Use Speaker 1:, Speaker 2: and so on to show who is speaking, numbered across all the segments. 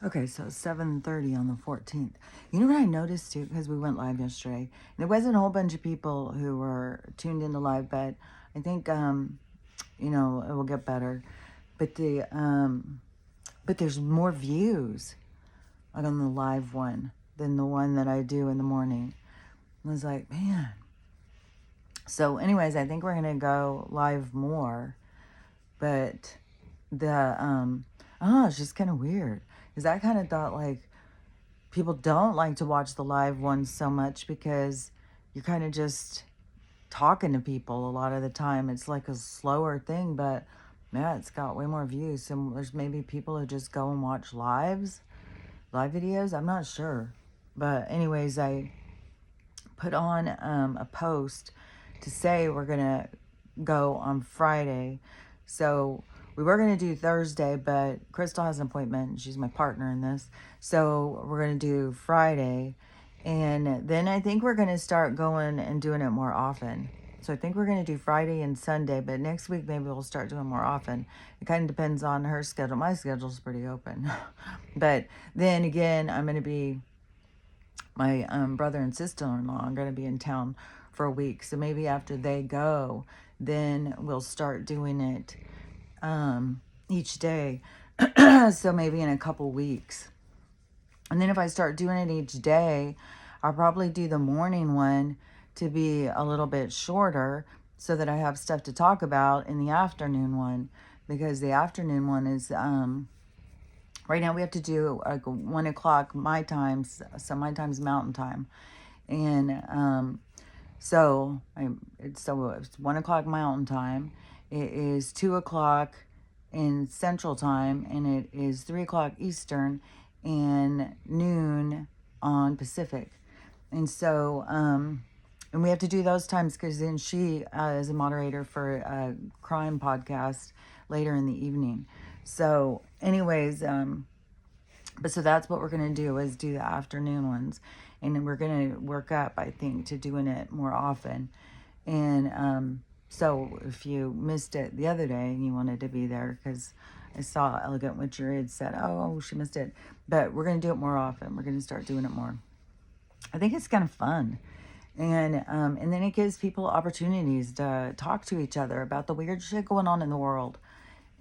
Speaker 1: Okay, so 7:30 on the 14th. You know what I noticed too, because we went live yesterday. There wasn't a whole bunch of people who were tuned into live, but I think it will get better. But there's more views like on the live one than the one that I do in the morning. I was like, man. So anyways, I think we're gonna go live more, but I don't know, it's just kind of weird. Because I kind of thought like people don't like to watch the live ones so much because you're kind of just talking to people a lot of the time. It's like a slower thing, but yeah, it's got way more views. So there's maybe people who just go and watch live videos. I'm not sure. But anyways, I put on a post to say we're going to go on Friday. So we were going to do Thursday, but Crystal has an appointment. She's my partner in this. So we're going to do Friday. And then I think we're going to start going and doing it more often. So I think we're going to do Friday and Sunday, but next week maybe we'll start doing more often. It kind of depends on her schedule. My schedule's pretty open. But then again, I'm going to be my brother and sister-in-law are going to be in town for a week. So maybe after they go, then we'll start doing it each day. So maybe in a couple weeks. And then if I start doing it each day, I'll probably do the morning one to be a little bit shorter so that I have stuff to talk about in the afternoon one. Because the afternoon one is right now we have to do like 1 o'clock my time, so my time's mountain time. And it's 1 o'clock mountain time. It is 2 o'clock in central time, and it is 3 o'clock Eastern and noon on Pacific. And so and we have to do those times because then she is a moderator for a crime podcast later in the evening. So anyways, but so that's what we're going to do is do the afternoon ones. And then we're going to work up, I think, to doing it more often. And so if you missed it the other day and you wanted to be there, because I saw Elegant Witcher had said, oh, she missed it. But we're going to do it more often. We're going to start doing it more. I think it's kind of fun. And then it gives people opportunities to talk to each other about the weird shit going on in the world.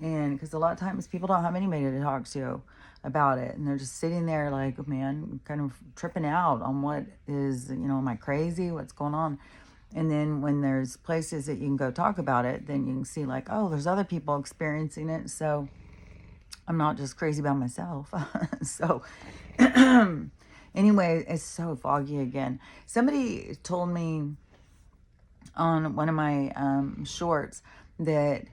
Speaker 1: And because a lot of times people don't have anybody to talk to about it. And they're just sitting there like, man, kind of tripping out on what is, am I crazy? What's going on? And then when there's places that you can go talk about it, then you can see like, oh, there's other people experiencing it. So I'm not just crazy by myself. So anyway, it's so foggy again. Somebody told me on one of my shorts that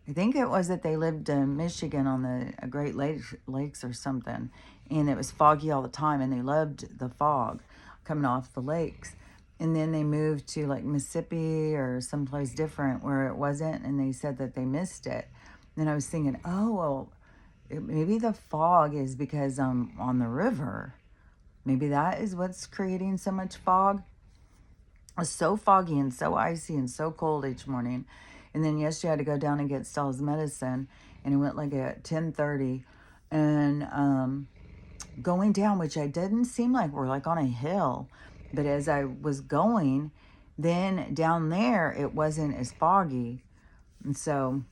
Speaker 1: I think it was that they lived in Michigan on the Great Lakes or something, and it was foggy all the time, and they loved the fog coming off the lakes. And then they moved to like Mississippi or someplace different where it wasn't, and they said that they missed it. And I was thinking, oh, well, maybe the fog is because I'm on the river. Maybe that is what's creating so much fog. It was so foggy and so icy and so cold each morning. And then yesterday I had to go down and get Stella's medicine, and it went like at 10:30. And going down, which I didn't seem like we're like on a hill, but as I was going, then down there it wasn't as foggy. And so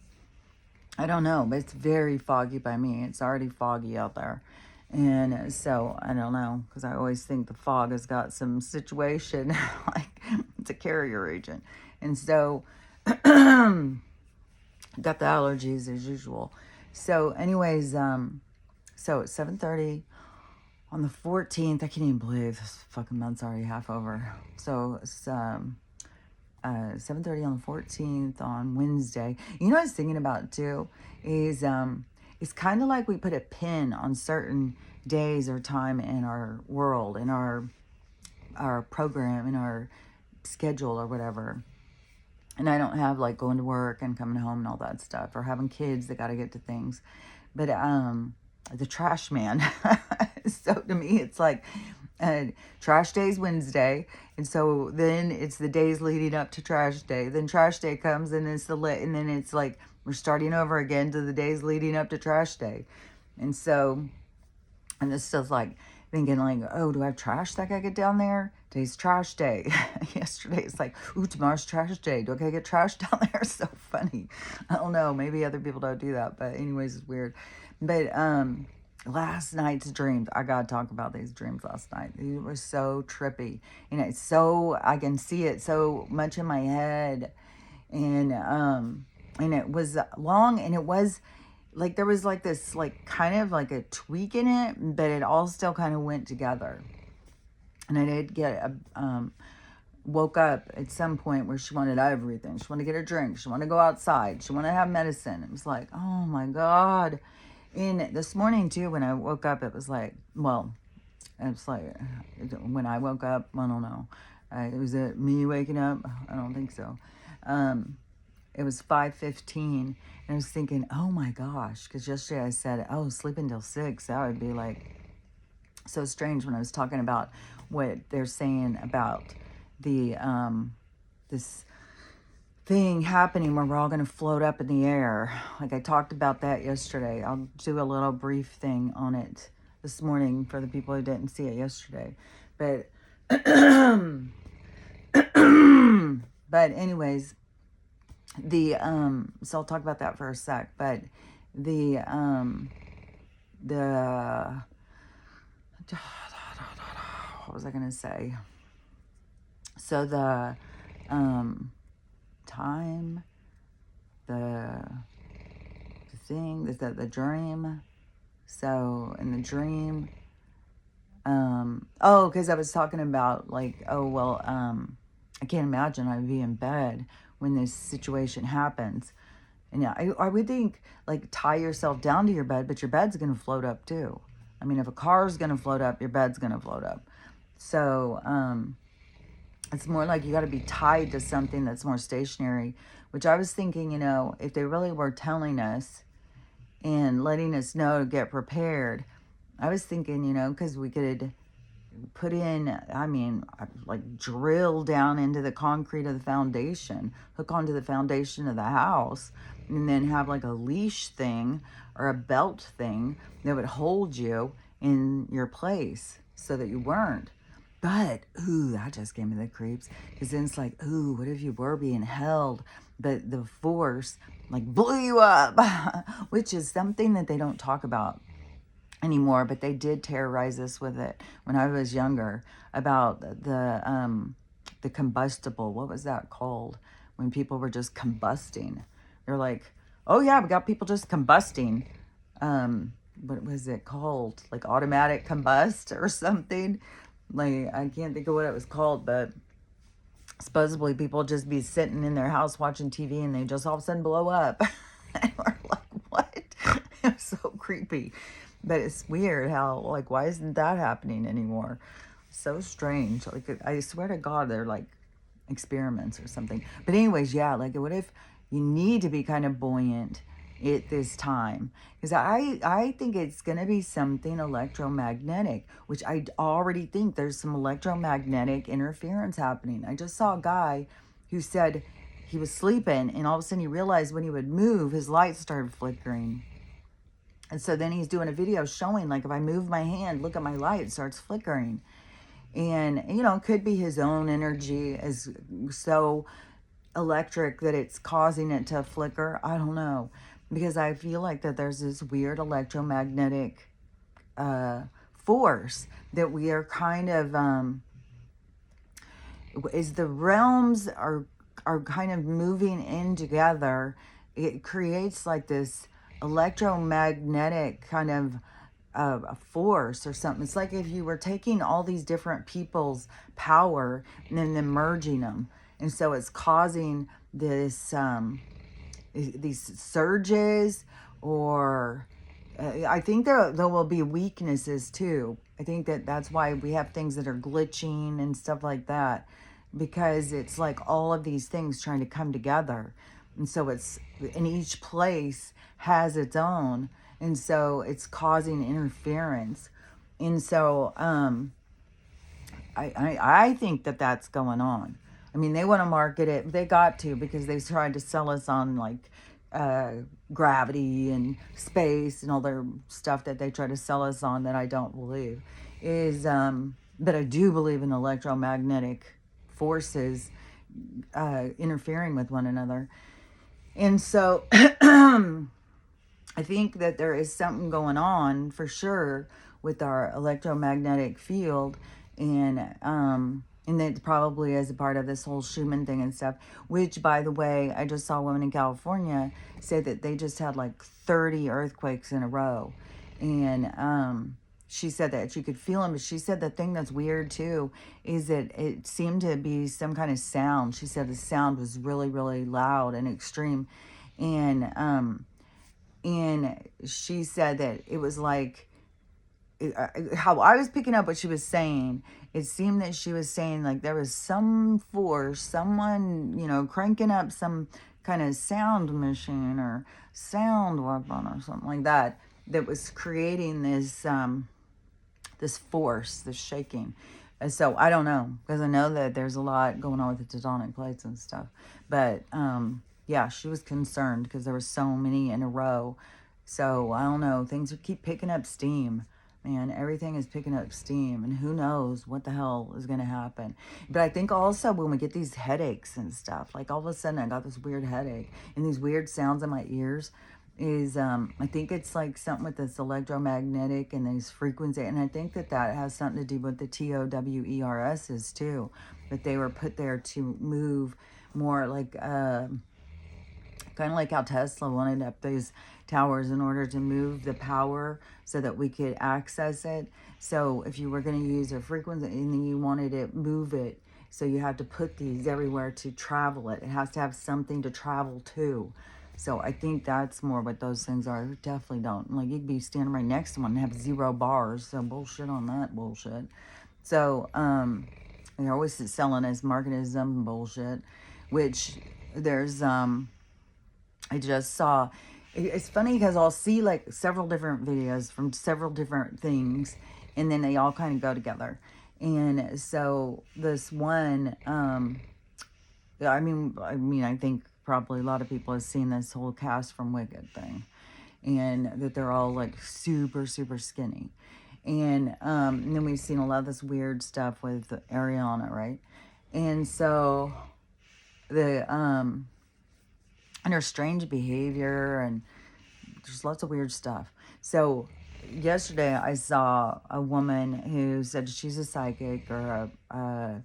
Speaker 1: I don't know, but it's very foggy by me. It's already foggy out there. And so I don't know, because I always think the fog has got some situation, like it's a carrier agent. And so got the allergies as usual. So anyways, so it's 7:30 on the 14th. I can't even believe this fucking month's already half over. So it's 7:30 on the 14th on Wednesday. You know what I was thinking about too is it's kind of like we put a pin on certain days or time in our world, in our program, in our schedule or whatever. And I don't have like going to work and coming home and all that stuff, or having kids that got to get to things. But the trash man. So to me, it's like trash day is Wednesday, and so then it's the days leading up to trash day. Then trash day comes, and and then it's like we're starting over again to the days leading up to trash day. And so And it's just like thinking like, oh, do I have trash that I gotta get down there? Today's trash day. Yesterday it's like, ooh, tomorrow's trash day. Do I gotta get trash down there? It's so funny. I don't know. Maybe other people don't do that, but anyways, it's weird. But last night's dreams, I gotta talk about these dreams last night. They were so trippy. You know, it's so, I can see it so much in my head. And it was long, and it was like there was like this like kind of like a tweak in it, but it all still kind of went together. And I did get woke up at some point where she wanted everything. She wanted to get a drink. She wanted to go outside. She wanted to have medicine. It was like, oh my God. And this morning too, when I woke up, it was like, well, it's like when I woke up, I don't know. Was it me waking up? I don't think so. It was 5:15, and I was thinking, oh my gosh, because yesterday I said, oh, sleep until 6. That would be like so strange when I was talking about what they're saying about the this thing happening where we're all going to float up in the air. Like I talked about that yesterday. I'll do a little brief thing on it this morning for the people who didn't see it yesterday. But but anyways, so I'll talk about that for a sec. But the what was I gonna say? So the time, the thing, the dream. So in the dream, because I was talking about like, oh well, I can't imagine I'd be in bed when this situation happens. And yeah, I would think like tie yourself down to your bed, but your bed's gonna float up too. I mean, if a car's gonna float up, your bed's gonna float up. So it's more like you got to be tied to something that's more stationary, which I was thinking, if they really were telling us and letting us know to get prepared, I was thinking, because we could put in, like drill down into the concrete of the foundation, hook onto the foundation of the house, and then have like a leash thing or a belt thing that would hold you in your place so that you weren't. But, ooh, that just gave me the creeps. Because then it's like, ooh, what if you were being held, but the force, like, blew you up? Which is something that they don't talk about anymore, but they did terrorize us with it when I was younger, about the combustible. What was that called? When people were just combusting. They're like, oh, yeah, we got people just combusting. What was it called? Like automatic combust or something? Like, I can't think of what it was called, but supposedly people just be sitting in their house watching TV and they just all of a sudden blow up. And we're like, what? It's so creepy. But it's weird how, like, why isn't that happening anymore? So strange. Like, I swear to God, they're like experiments or something. But anyways, yeah, like, what if you need to be kind of buoyant at this time? Because I think it's going to be something electromagnetic, which I already think there's some electromagnetic interference happening. I just saw a guy who said he was sleeping, and all of a sudden he realized when he would move, his lights started flickering. And so then he's doing a video showing, like, if I move my hand, look at my light, it starts flickering. And, it could be his own energy is so electric that it's causing it to flicker. I don't know. Because I feel like that there's this weird electromagnetic force that we are kind of, as the realms are kind of moving in together, it creates like this electromagnetic kind of a force or something. It's like if you were taking all these different people's power and then merging them. And so it's causing this, these surges, or I think there will be weaknesses too. I think that's why we have things that are glitching and stuff like that, because it's like all of these things trying to come together. And so it's, in each place has its own, and so it's causing interference. And so I think that that's going on. I mean, they want to market it. They got to, because they've tried to sell us on like gravity and space and all their stuff that they try to sell us on that I don't believe, is but I do believe in electromagnetic forces interfering with one another. And so I think that there is something going on for sure with our electromagnetic field, and that probably is a part of this whole Schumann thing and stuff. Which, by the way, I just saw a woman in California say that they just had like 30 earthquakes in a row, and she said that she could feel them. But she said the thing that's weird too is that it seemed to be some kind of sound. She said the sound was really, really loud and extreme, and and she said that it was like how I was picking up what she was saying. It seemed that she was saying like there was some force, someone, cranking up some kind of sound machine or sound weapon or something like that, that was creating this force, this shaking. And so I don't know, because I know that there's a lot going on with the tectonic plates and stuff. But yeah, she was concerned because there were so many in a row. So I don't know, things keep picking up steam. Man, everything is picking up steam, and who knows what the hell is going to happen. But I think also when we get these headaches and stuff, like all of a sudden I got this weird headache and these weird sounds in my ears, is I think it's like something with this electromagnetic and these frequency, and I think that has something to do with the TOWERs too, that they were put there to move more like kind of like how Tesla wanted up these towers in order to move the power so that we could access it. So if you were going to use a frequency and then you wanted to move it, so you had to put these everywhere to travel it. It has to have something to travel to. So I think that's more what those things are. Definitely don't. Like, you'd be standing right next to one and have 0 bars. So bullshit on that bullshit. So they're always selling us marketism bullshit, which there's I just saw. It's funny because I'll see like several different videos from several different things, and then they all kind of go together. And so this one, I mean, I think probably a lot of people have seen this whole cast from Wicked thing, and that they're all like super, super skinny. And then we've seen a lot of this weird stuff with Ariana, right? And so the and her strange behavior, and there's lots of weird stuff. So yesterday I saw a woman who said she's a psychic or a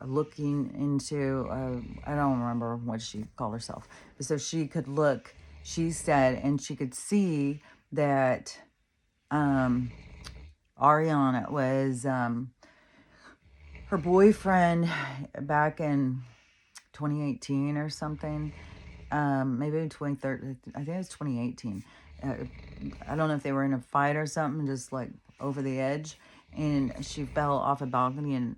Speaker 1: looking into I don't remember what she called herself. So she could look, she said, and she could see that Ariana was her boyfriend back in 2018 or something. Maybe 2013, I think it was 2018. I don't know if they were in a fight or something, just like over the edge, and she fell off a balcony and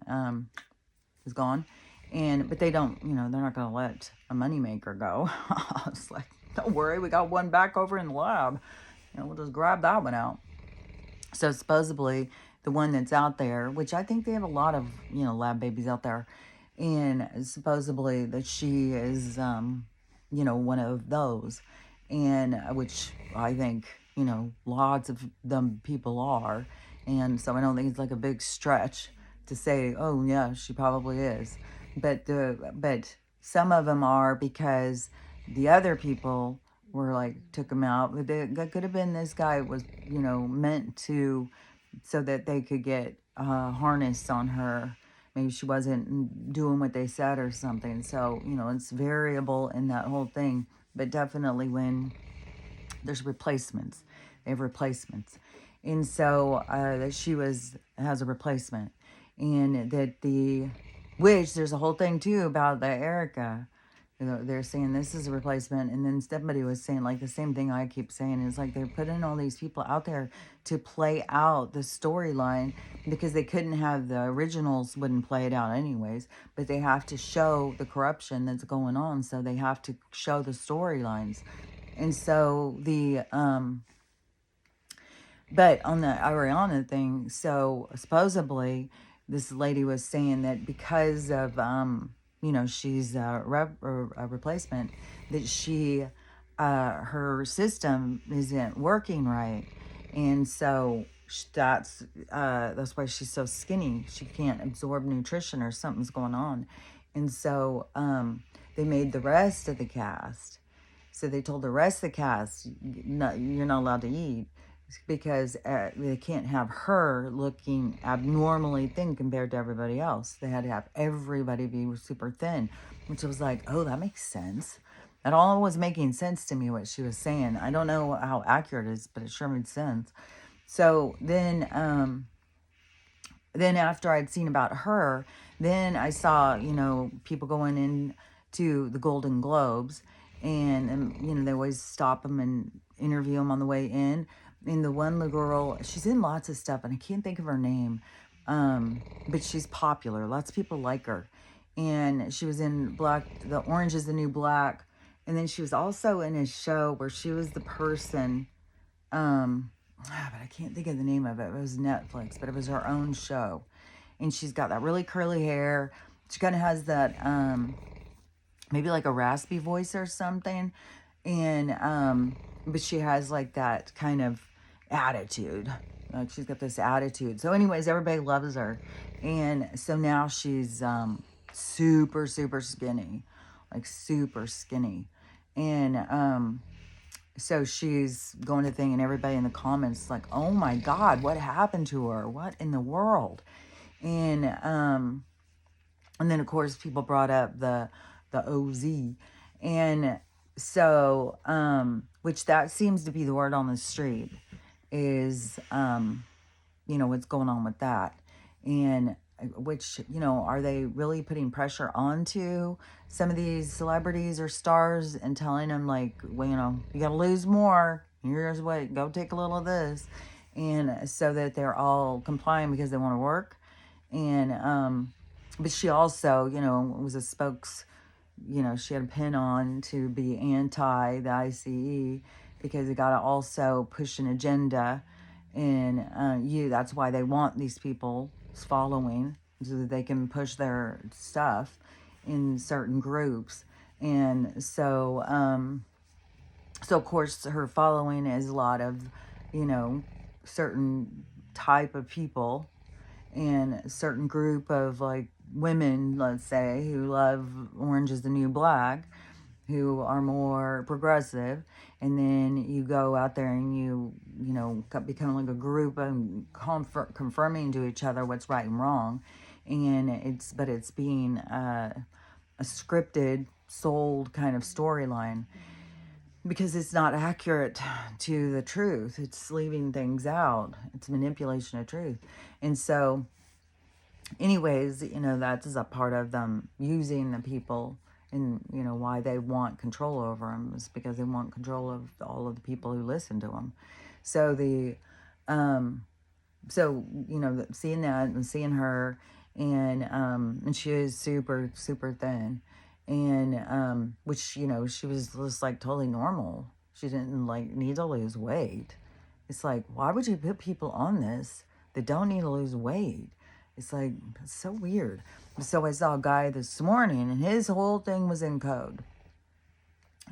Speaker 1: was gone. But they don't, they're not going to let a moneymaker go. I was like, don't worry, we got one back over in the lab. We'll just grab that one out. So supposedly the one that's out there, which I think they have a lot of, lab babies out there, and supposedly that she is, one of those, and which I think, lots of them people are. And so I don't think it's like a big stretch to say, oh yeah, she probably is. But some of them are, because the other people were like, took them out. But that could have been this guy was, meant to, so that they could get harnessed on her. Maybe she wasn't doing what they said or something. So, it's variable in that whole thing. But definitely when there's replacements, they have replacements. And so that she has a replacement. And that which there's a whole thing too about the Erica. They're saying this is a replacement, and then somebody was saying like the same thing I keep saying, is like they're putting all these people out there to play out the storyline, because they couldn't have the originals, wouldn't play it out anyways, but they have to show the corruption that's going on, so they have to show the storylines. And so but on the Ariana thing, so supposedly this lady was saying that because of she's a replacement, that she her system isn't working right, and so that's why she's so skinny. She can't absorb nutrition, or something's going on, and so they made the rest of the cast. So they told the rest of the cast, no, you're not allowed to eat because they can't have her looking abnormally thin compared to everybody else. They had to have everybody be super thin, which was like, oh, that makes sense. That all was making sense to me, what she was saying. I don't know how accurate it is, but it sure made sense. So then after I'd seen about her, then I saw, people going in to the Golden Globes, and they always stop them and interview them on the way in. And the one little girl, she's in lots of stuff, and I can't think of her name, but she's popular. Lots of people like her. And she was in The Orange is the New Black. And then she was also in a show where she was the person, but I can't think of the name of it. It was Netflix, but it was her own show. And she's got that really curly hair. She kind of has that, maybe like a raspy voice or something. And, but she has like that kind of attitude. Like she's got this attitude. So anyways, everybody loves her. And so now she's, super, super skinny. Like super skinny. And, so she's going to the thing, and everybody in the comments like, oh my God, what happened to her? What in the world? And then of course people brought up the OZ. And so, which that seems to be the word on the street is, what's going on with that. And which, are they really putting pressure onto some of these celebrities or stars and telling them like, well, you got to lose more. Here's what, go take a little of this. And so that they're all complying because they want to work. And, but she also, was a she had a pin on to be anti the ICE because they got to also push an agenda. And that's why they want these people following so that they can push their stuff in certain groups. And so of course her following is a lot of, certain type of people and a certain group of like women, let's say, who love Orange is the New Black, who are more progressive. And then you go out there and you become like a group and confirming to each other what's right and wrong. And it's being a scripted, sold kind of storyline because it's not accurate to the truth. It's leaving things out. It's manipulation of truth. And so anyways, that is a part of them using the people. And, why they want control over them is because they want control of all of the people who listen to them. So seeing that and seeing her, and she is super, super thin. And, which, she was just like totally normal. She didn't like need to lose weight. It's like, why would you put people on this that don't need to lose weight? It's like, it's so weird. So I saw a guy this morning, and his whole thing was in code.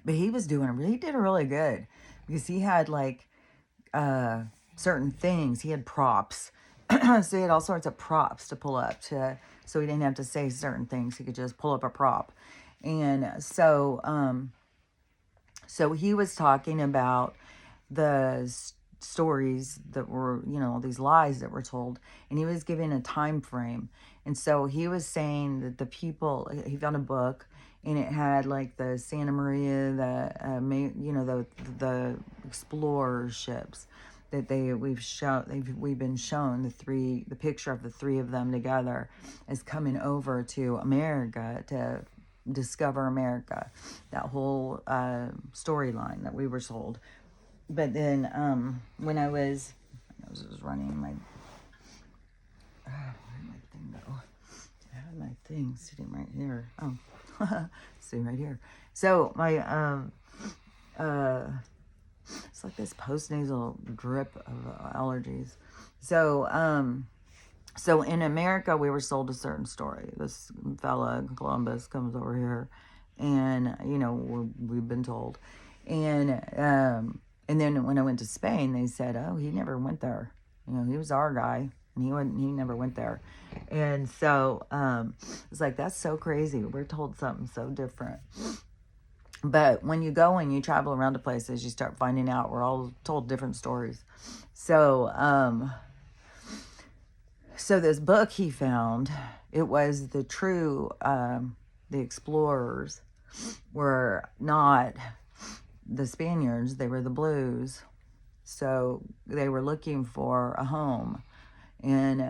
Speaker 1: But he did really good. Because he had, like, certain things. He had props. So he had all sorts of props to pull up so he didn't have to say certain things. He could just pull up a prop. And so he was talking about the stories that were, these lies that were told, and he was giving a time frame. And so he was saying that he found a book, and it had like the Santa Maria, the explorer ships that we've been shown the picture of the three of them together as coming over to America to discover America, that whole storyline that we were sold. But then when I was running my, where did my thing go? I had my thing sitting right here. Oh, sitting right here. So my, it's like this post-nasal drip of allergies. So in America, we were sold a certain story. This fella, Columbus, comes over here, and, we've been told. And then when I went to Spain, they said, oh, he never went there. He was our guy, and he never went there. And so it's like, that's so crazy. We're told something so different. But when you go and you travel around to places, you start finding out we're all told different stories. So so this book he found, it was the true, the explorers were not the Spaniards, they were the Blues. So they were looking for a home, and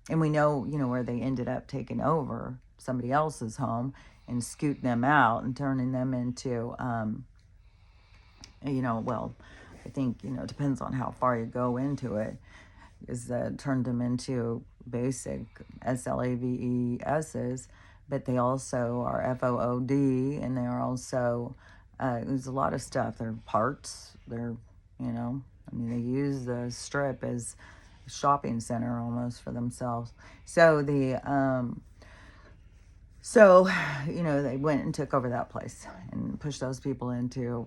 Speaker 1: and we know, where they ended up taking over somebody else's home and scooting them out and turning them into, well, I think, it depends on how far you go into it, is turned them into basic SLAVESs, but they also are FOOD, and they are also, there's a lot of stuff. They're parts, they're, they use the Strip as a shopping center almost for themselves. So they went and took over that place and pushed those people into,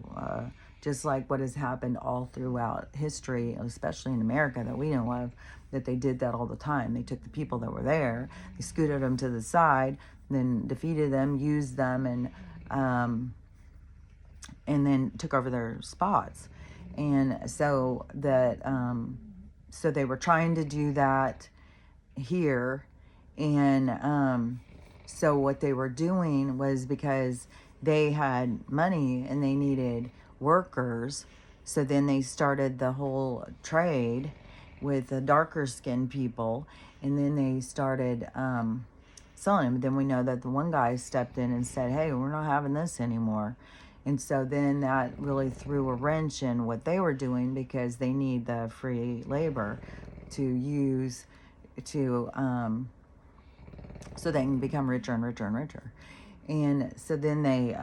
Speaker 1: just like what has happened all throughout history, especially in America that we know of, that they did that all the time. They took the people that were there, they scooted them to the side, then defeated them, used them, and then took over their spots. And so so they were trying to do that here, and so what they were doing was, because they had money and they needed workers, so then they started the whole trade with the darker skinned people, and then they started selling them. Then we know that the one guy stepped in and said, hey, we're not having this anymore. And so then that really threw a wrench in what they were doing, because they need the free labor to use to so they can become richer and richer and richer. And so then they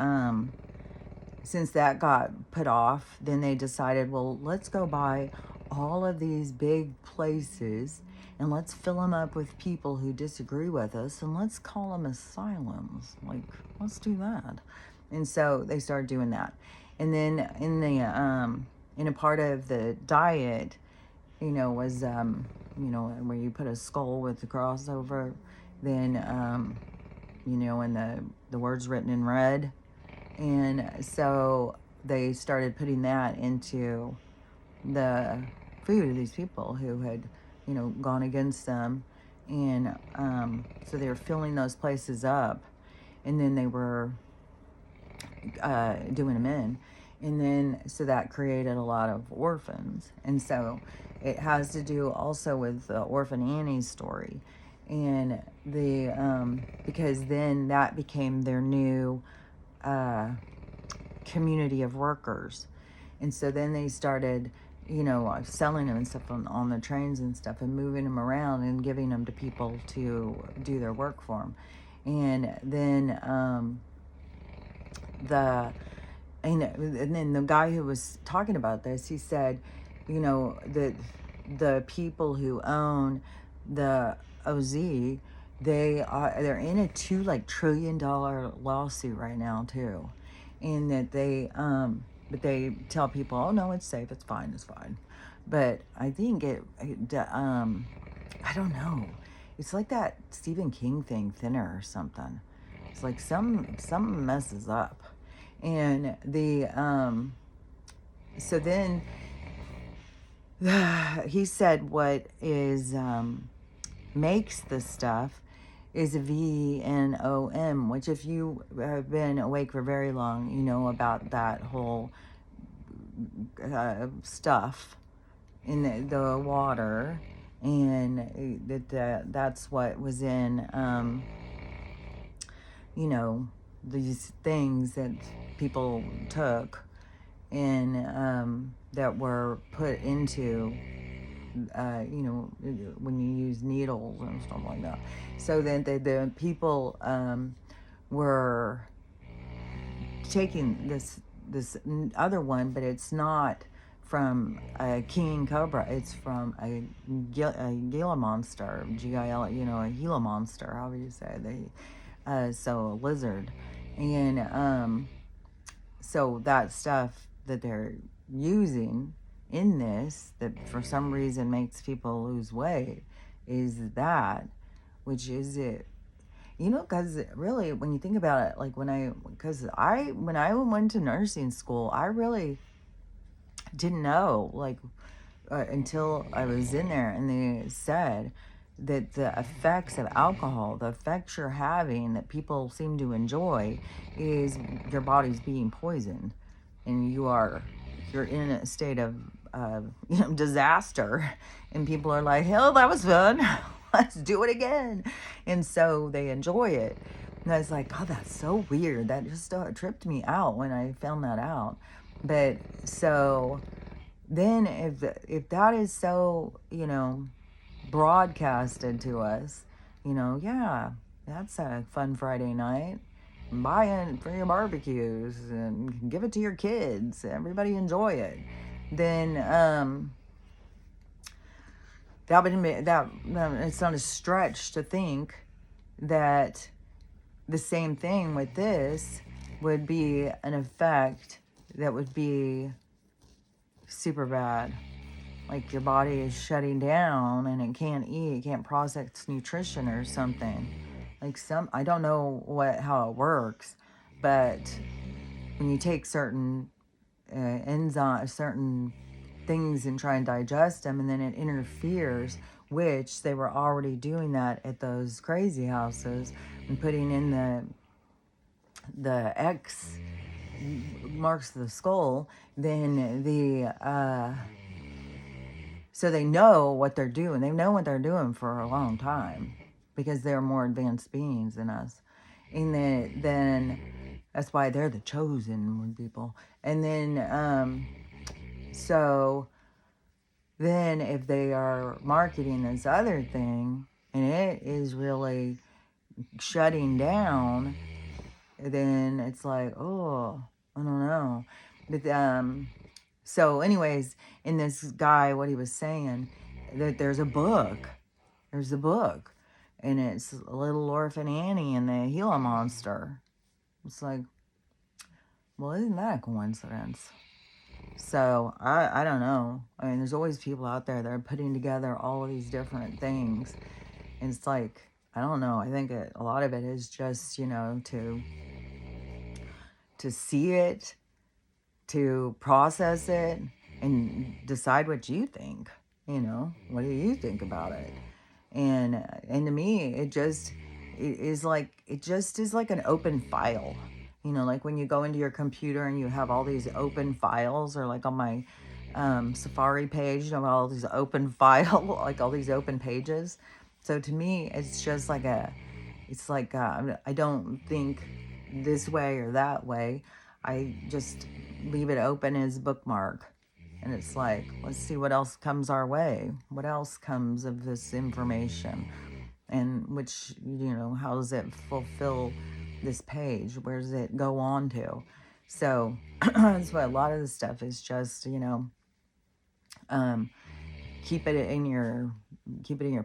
Speaker 1: since that got put off, then they decided, well, let's go buy all of these big places and let's fill them up with people who disagree with us, and let's call them asylums. Like, let's do that. And so they started doing that. And then in a part of the diet, was where you put a skull with the cross over, then and the words written in red. And so they started putting that into the food of these people who had, gone against them. And so they were filling those places up, and then they were doing them in. And then, so that created a lot of orphans. And so it has to do also with the Orphan Annie's story. And because then that became their new community of workers. And so then they started, selling them and stuff on the trains and stuff, and moving them around and giving them to people to do their work for them. And then and then the guy who was talking about this, he said, that the people who own the OZ, they're in a $2 trillion lawsuit right now too, and that but they tell people, oh no, it's safe, it's fine. But I think I don't know, it's like that Stephen King thing, Thinner or something. It's like some messes up. And so then he said what is makes the stuff is a venom, which, if you have been awake for very long, you know about that whole stuff in the water, and that's what was in these things that people took, and that were put into when you use needles and stuff like that. So then the people were taking this other one, but it's not from a king cobra. It's from a Gila monster, G-I-L, a Gila monster, however you say. So a lizard. And So that stuff that they're using in this, that for some reason makes people lose weight, is that, which is it. You know, because really, when you think about it, like when I went to nursing school, I really didn't know, like, until I was in there, and they said that the effects of alcohol, the effects you're having that people seem to enjoy, is your body's being poisoned, and you're in a state of disaster, and people are like, hell, that was fun. Let's do it again. And so they enjoy it. And I was like, oh, that's so weird. That just tripped me out when I found that out. But so then if that is so, broadcasted to us, yeah, that's a fun Friday night. Buy it for your barbecues and give it to your kids. Everybody enjoy it. Then that would it's not a stretch to think that the same thing with this would be an effect that would be super bad. Like your body is shutting down and it can't eat, it can't process nutrition or something. Like I don't know how it works, but when you take certain enzymes, certain things and try and digest them, and then it interferes, which they were already doing that at those crazy houses and putting in the X marks the skull, then so they know what they're doing. They know what they're doing for a long time because they're more advanced beings than us. And then that's why they're the chosen people. And then, so then if they are marketing this other thing and it is really shutting down, then it's like, oh, I don't know. But so anyways, in this guy, what he was saying, that there's a book, and it's Little Orphan Annie and the Gila Monster. It's like, well, isn't that a coincidence? So I don't know. I mean, there's always people out there that are putting together all of these different things, and it's like, I don't know. I think a lot of it is just, to see it, to process it, and decide what you think. What do you think about it? And to me, it just is like an open file. Like when you go into your computer and you have all these open files, or like on my Safari page, all these open file, like all these open pages. So to me, it's just like I don't think this way or that way. I just leave it open as a bookmark. And it's like, let's see what else comes our way. What else comes of this information? And which, how does it fulfill this page? Where does it go on to? So that's why a lot of the stuff is just, keep it in your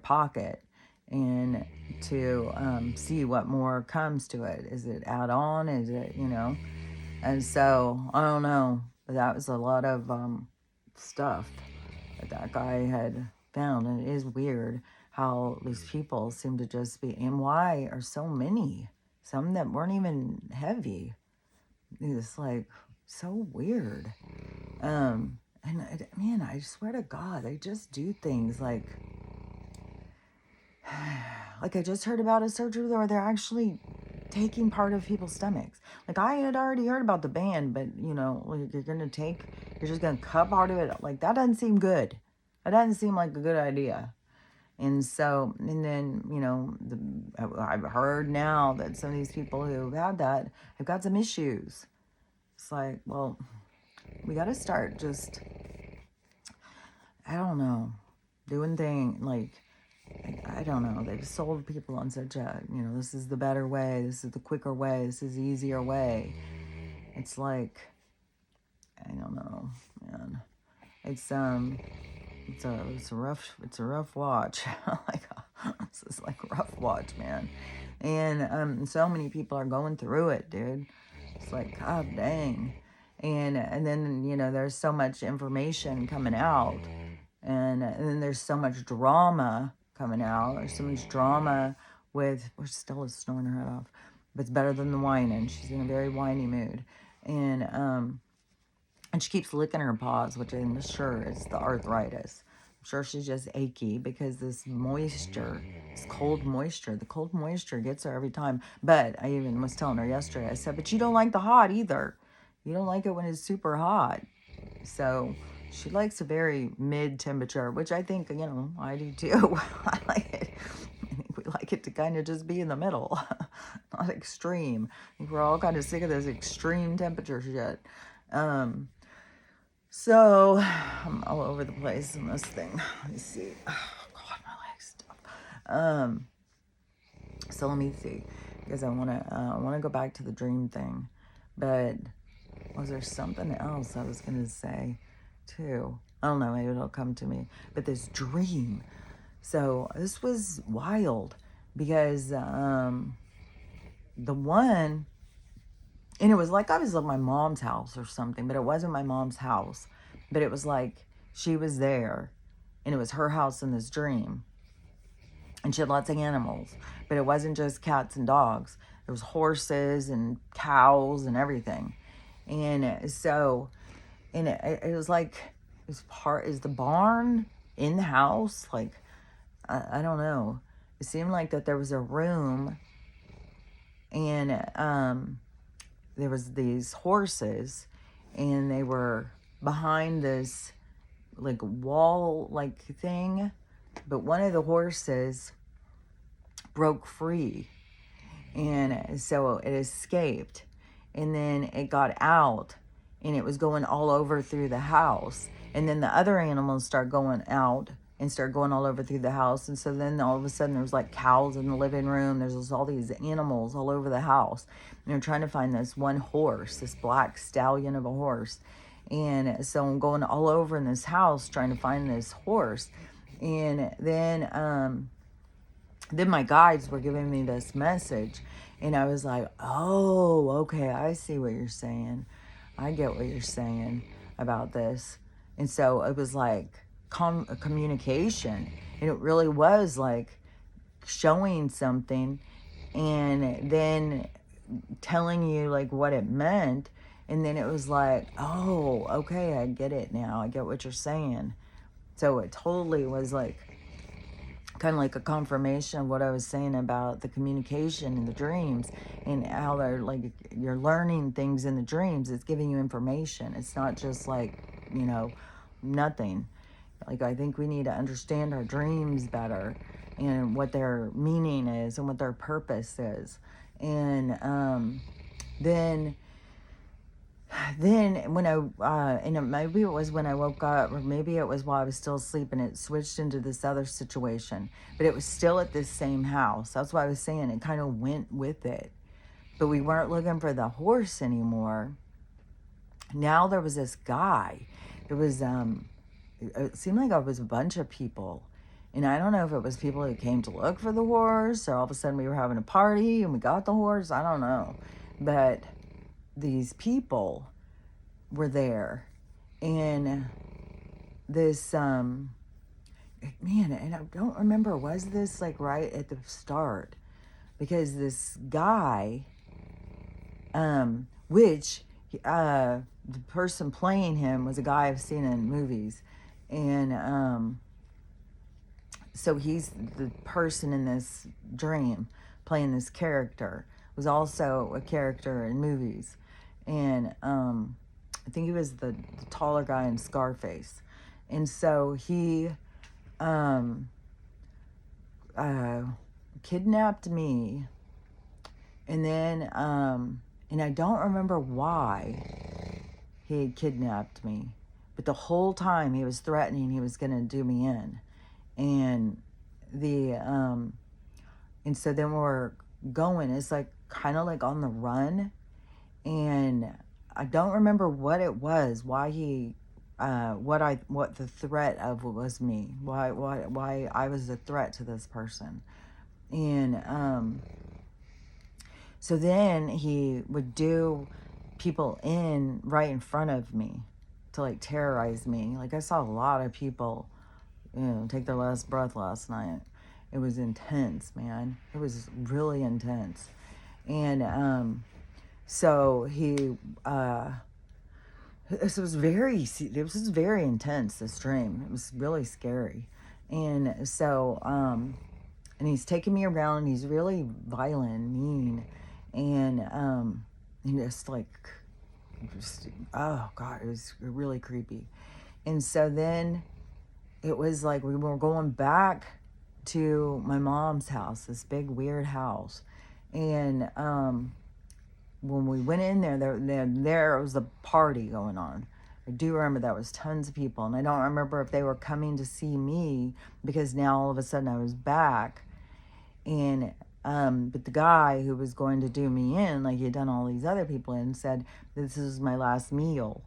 Speaker 1: pocket, and to see what more comes to it. Is it add on? Is it, And so I don't know, but that was a lot of stuff that guy had found, and it is weird how these people seem to just be, and why are so many, some that weren't even heavy. It's like so weird. And man, I swear to God, they just do things like I just heard about a surgery where they're actually taking part of people's stomachs. Like, I had already heard about the band, but like you're just gonna cut part of it. Like, that doesn't seem good. That doesn't seem like a good idea. And so, and then, I've heard now that some of these people who've had that have got some issues. It's like, well, we got to start just, I don't know, doing things like, I don't know. They've sold people on such a, this is the better way. This is the quicker way. This is the easier way. It's like, I don't know, man. It's a rough watch. This is like rough watch, man. And so many people are going through it, dude. It's like, God dang. And then, there's so much information coming out, and then there's so much drama coming out. There's so much drama with, we're still snoring her head off, but it's better than the whining. She's in a very whiny mood. And she keeps licking her paws, which I'm sure is the arthritis. I'm sure she's just achy because this moisture, this cold moisture, the cold moisture gets her every time. But I even was telling her yesterday, I said, but you don't like the hot either. You don't like it when it's super hot. So she likes a very mid temperature, which I think, I do too. I like it. I think we like it to kind of just be in the middle, not extreme. I think we're all kind of sick of this extreme temperature shit. So I'm all over the place in this thing. Let me see. Oh God, my legs stop. So let me see, because I wanna go back to the dream thing, but was there something else I was gonna say too? I don't know. Maybe it'll come to me. But this dream. So this was wild because the one. And it was like I was at my mom's house or something, but it wasn't my mom's house. But it was like she was there, and it was her house in this dream. And she had lots of animals, but it wasn't just cats and dogs. There was horses and cows and everything. And so, and it was like, is the barn in the house? Like, I don't know. It seemed like that there was a room, and there was these horses, and they were behind this like wall like thing, but one of the horses broke free, and so it escaped, and then it got out, and it was going all over through the house, and then the other animals start going out and start going all over through the house. And so then all of a sudden there was like cows in the living room. There's all these animals all over the house. And they're trying to find this one horse, this black stallion of a horse. And so I'm going all over in this house trying to find this horse. And then my guides were giving me this message. And I was like, oh, okay, I see what you're saying. I get what you're saying about this. And so it was like communication, and it really was like showing something and then telling you like what it meant, and then it was like, oh, okay, I get it now, I get what you're saying. So it totally was like kind of like a confirmation of what I was saying about the communication in the dreams, and how they're like, you're learning things in the dreams. It's giving you information. It's not just like, nothing. Like, I think we need to understand our dreams better, and what their meaning is and what their purpose is. And then when and maybe it was when I woke up, or maybe it was while I was still asleep, and it switched into this other situation, but it was still at this same house. That's what I was saying. It kind of went with it, but we weren't looking for the horse anymore. Now there was this guy. There was it seemed like it was a bunch of people. And I don't know if it was people who came to look for the horse, or all of a sudden we were having a party and we got the horse. I don't know. But these people were there. And this, man, and I don't remember, was this like right at the start? Because this guy, which, the person playing him was a guy I've seen in movies. And so he's the person in this dream playing this character, was also a character in movies. And I think he was the taller guy in Scarface. And so he kidnapped me. And then, and I don't remember why he had kidnapped me. But the whole time he was threatening he was going to do me in. And and so then we're going, it's like kind of like on the run. And I don't remember what it was, why he, what the threat of was me, why I was a threat to this person. And so then he would do people in right in front of me to like terrorize me. Like I saw a lot of people, take their last breath last night. It was intense, man. It was really intense. And so this was very intense, this dream. It was really scary. And so and he's taking me around, and he's really violent and mean, and just like, oh God, it was really creepy. And so then it was like we were going back to my mom's house, this big weird house. And when we went in there was a party going on. I do remember that was tons of people, and I don't remember if they were coming to see me because now all of a sudden I was back. And but the guy who was going to do me in, like he had done all these other people in, said, "This is my last meal,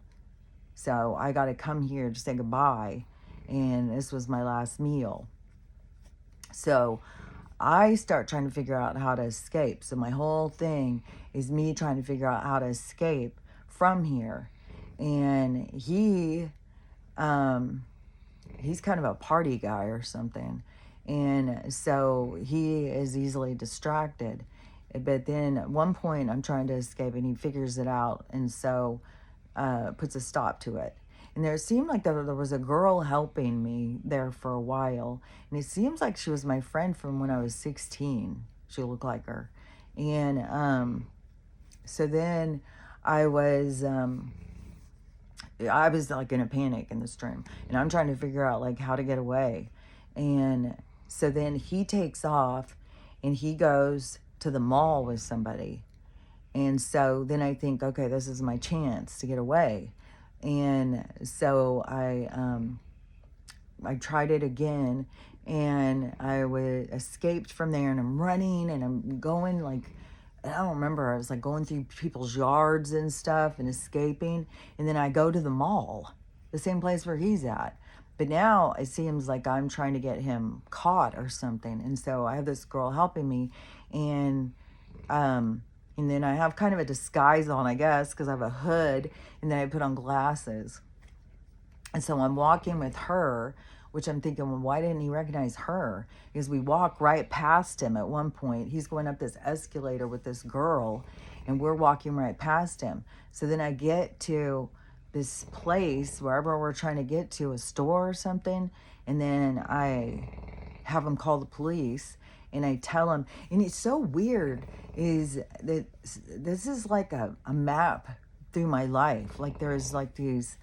Speaker 1: so I got to come here to say goodbye, and this was my last meal." So I start trying to figure out how to escape. So my whole thing is me trying to figure out how to escape from here. And he's kind of a party guy or something. And so he is easily distracted. But then at one point I'm trying to escape, and he figures it out, and so puts a stop to it. And there seemed like there was a girl helping me there for a while. And it seems like she was my friend from when I was 16. She looked like her. And so then I was like in a panic in this dream. And I'm trying to figure out like how to get away. And so then he takes off, and he goes to the mall with somebody. And so then I think, okay, this is my chance to get away. And so I tried it again, and I escaped from there, and I'm running, and I'm going like, I don't remember, I was like going through people's yards and stuff and escaping. And then I go to the mall, the same place where he's at. But now it seems like I'm trying to get him caught or something. And so I have this girl helping me, and then I have kind of a disguise on, I guess, because I have a hood, and then I put on glasses. And so I'm walking with her, which I'm thinking, well, why didn't he recognize her? Because we walk right past him at one point. He's going up this escalator with this girl, and we're walking right past him. So then I get to this place, wherever we're trying to get to, a store or something, and then I have him call the police. And I tell him, and it's so weird, is that this is like a map through my life. Like there's like these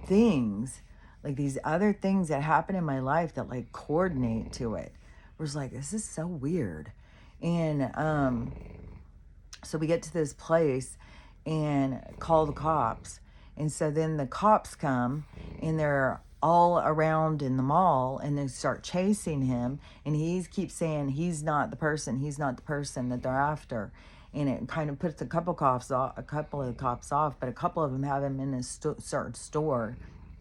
Speaker 1: things, like these other things that happen in my life that like coordinate to it. We're just like, this is so weird. And so we get to this place and call the cops. And so then the cops come, and they're all around in the mall, and they start chasing him, and he keeps saying he's not the person that they're after. And it kind of puts a couple of the cops off, but a couple of them have him in a certain store.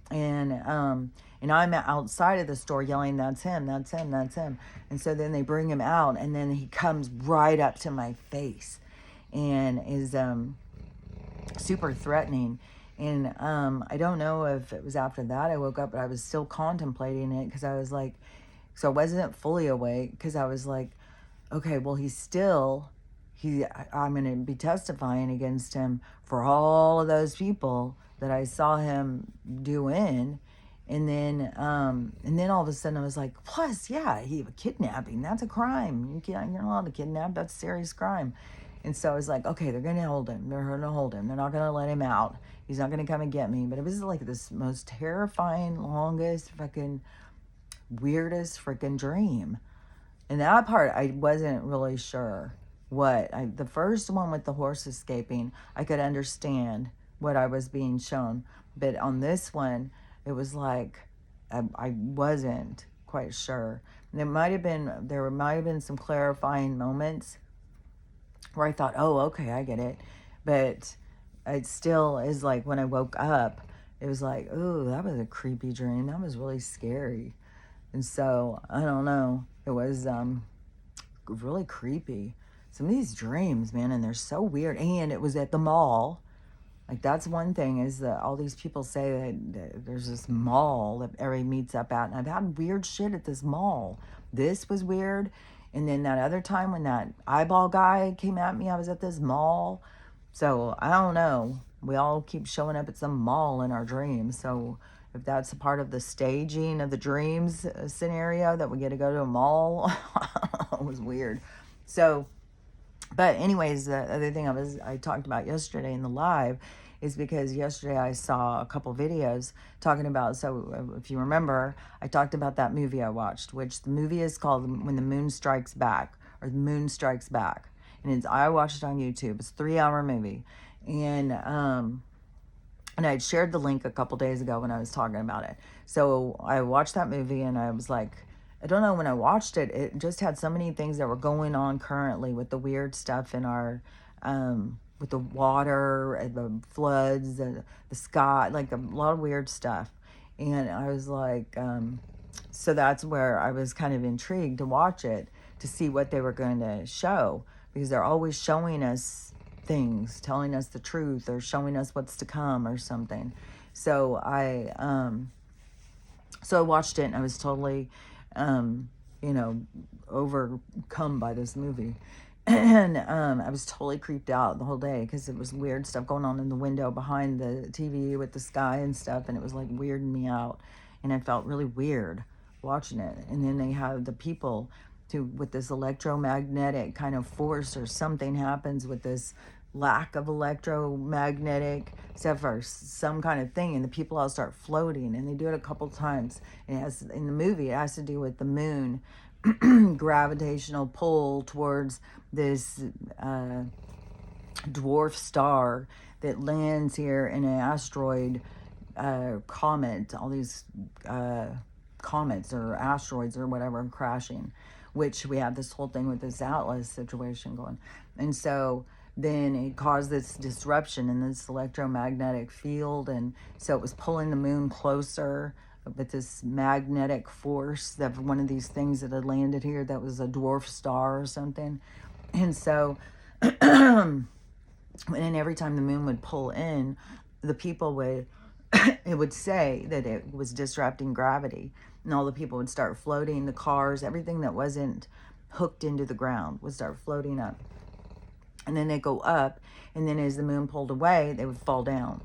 Speaker 1: And I'm outside of the store yelling, "That's him, that's him, that's him." And so then they bring him out, and then he comes right up to my face and is super threatening. And I don't know if it was after that I woke up, but I was still contemplating it, because I was like, so I wasn't fully awake, because I was like, okay, well, I'm going to be testifying against him for all of those people that I saw him do in. And then all of a sudden I was like, plus, yeah, kidnapping, that's a crime. You're not allowed to kidnap. That's a serious crime. And so I was like, okay, they're going to hold him. They're going to hold him. They're not going to let him out. He's not going to come and get me. But it was like this most terrifying, longest, fucking weirdest freaking dream. And that part, I wasn't really sure the first one with the horse escaping, I could understand what I was being shown. But on this one, it was like, I wasn't quite sure. And there might have been some clarifying moments where I thought, oh, okay, I get it. But it still is like, when I woke up, it was like, oh, that was a creepy dream. That was really scary. And so, I don't know. It was really creepy. some of these dreams, man, and they're so weird. And it was at the mall. Like, that's one thing, is that all these people say that there's this mall that everybody meets up at. And I've had weird shit at this mall. This was weird. And then that other time when that eyeball guy came at me, I was at this mall. So I don't know. We all keep showing up at some mall in our dreams. So if that's a part of the staging of the dreams scenario, that we get to go to a mall, it was weird. So, but anyways, the other thing I talked about yesterday in the live is because yesterday I saw a couple videos talking about, so if you remember, I talked about that movie I watched, which the movie is called When the Moon Strikes Back, or The Moon Strikes Back. And I watched it on YouTube. It's a 3-hour movie. And I'd shared the link a couple days ago when I was talking about it. So I watched that movie and I was like, I don't know, when I watched it, it just had so many things that were going on currently with the weird stuff in our, with the water and the floods, the sky, like a lot of weird stuff. And I was like, so that's where I was kind of intrigued to watch it, to see what they were going to show, because they're always showing us things, telling us the truth, or showing us what's to come or something. So I watched it and I was totally, overcome by this movie. And I was totally creeped out the whole day because it was weird stuff going on in the window behind the TV with the sky and stuff. And it was like weirding me out. And I felt really weird watching it. And then they have the people with this electromagnetic kind of force, or something happens with this lack of electromagnetic stuff or some kind of thing, and the people all start floating, and they do it a couple times. And it has, in the movie, it has to do with the moon gravitational pull towards this dwarf star that lands here in an asteroid comet, all these comets or asteroids or whatever crashing, which we have this whole thing with this Atlas situation going. And so then it caused this disruption in this electromagnetic field, and so it was pulling the moon closer with this magnetic force, that one of these things that had landed here that was a dwarf star or something. And so and every time the moon would pull in, the people would it would say that it was disrupting gravity, and all the people would start floating, the cars, everything that wasn't hooked into the ground would start floating up. And then they go up, and then as the moon pulled away, they would fall down.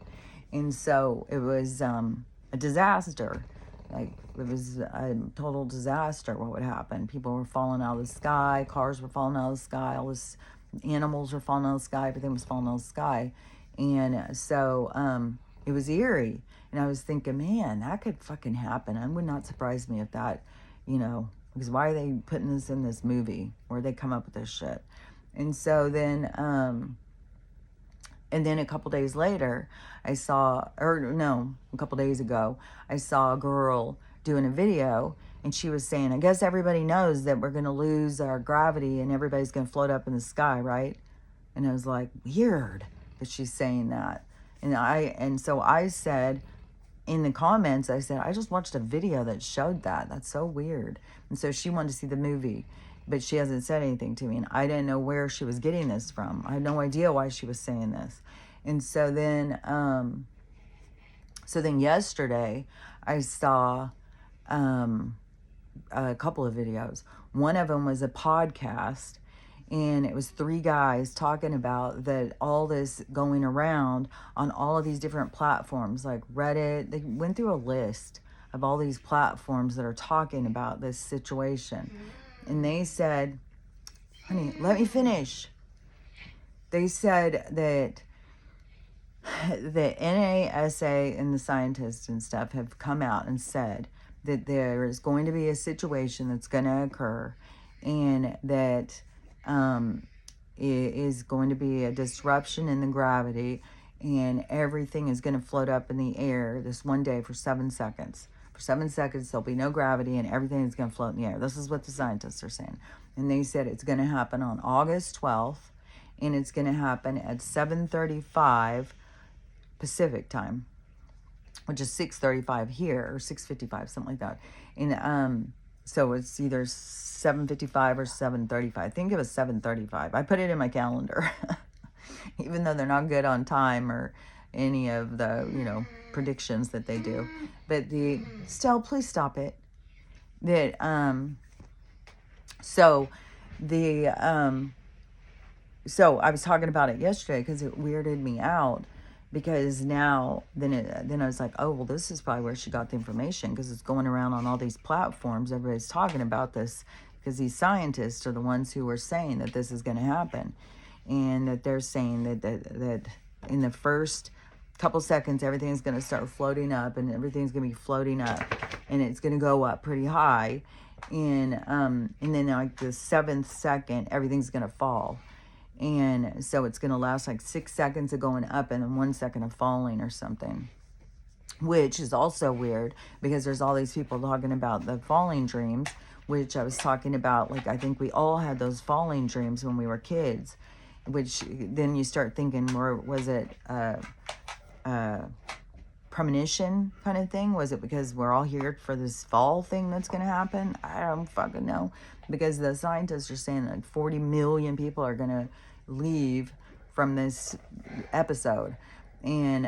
Speaker 1: And so it was a disaster. Like, it was a total disaster what would happen. People were falling out of the sky, cars were falling out of the sky, all this, animals were falling out of the sky, everything was falling out of the sky. And so it was eerie. And I was thinking, man, that could fucking happen. It would not surprise me if that, because why are they putting this in this movie? Where'd they come up with this shit? And so then, and then a couple days later, a couple days ago, I saw a girl doing a video, and she was saying, I guess everybody knows that we're going to lose our gravity and everybody's going to float up in the sky, right? And I was like, weird that she's saying that. And so I said, in the comments, I said, I just watched a video that showed that. That's so weird. And so she wanted to see the movie, but she hasn't said anything to me, and I didn't know where she was getting this from. I had no idea why she was saying this. And so then yesterday I saw a couple of videos. One of them was a podcast, and it was 3 guys talking about that, all this going around on all of these different platforms like Reddit. They went through a list of all these platforms that are talking about this situation. And they said, honey, let me finish. They said that the NASA and the scientists and stuff have come out and said that there is going to be a situation that's going to occur, and that it is going to be a disruption in the gravity, and everything is going to float up in the air this one day for 7 seconds. For 7 seconds, there'll be no gravity, and everything is going to float in the air. This is what the scientists are saying. And they said it's going to happen on August 12th, and it's going to happen at 7:35 Pacific time, which is 6:35 here, or 6:55, something like that. And So it's either 7:55 or 7:35. I think it was 7:35. I put it in my calendar. Even though they're not good on time or any of the, predictions that they do. But Stell, please stop it. That so the so I was talking about it yesterday because it weirded me out, because now then I was like, oh well, this is probably where she got the information, because it's going around on all these platforms. Everybody's talking about this because these scientists are the ones who are saying that this is going to happen, and that they're saying that in the first couple seconds everything's going to start floating up, and everything's going to be floating up, and it's going to go up pretty high, and then like the 7th second everything's going to fall. And so it's going to last like 6 seconds of going up and then 1 second of falling or something, which is also weird because there's all these people talking about the falling dreams, which I was talking about. Like, I think we all had those falling dreams when we were kids, which then you start thinking, was it premonition kind of thing? Was it because we're all here for this fall thing that's going to happen? I don't fucking know, because the scientists are saying like 40 million people are going to leave from this episode, and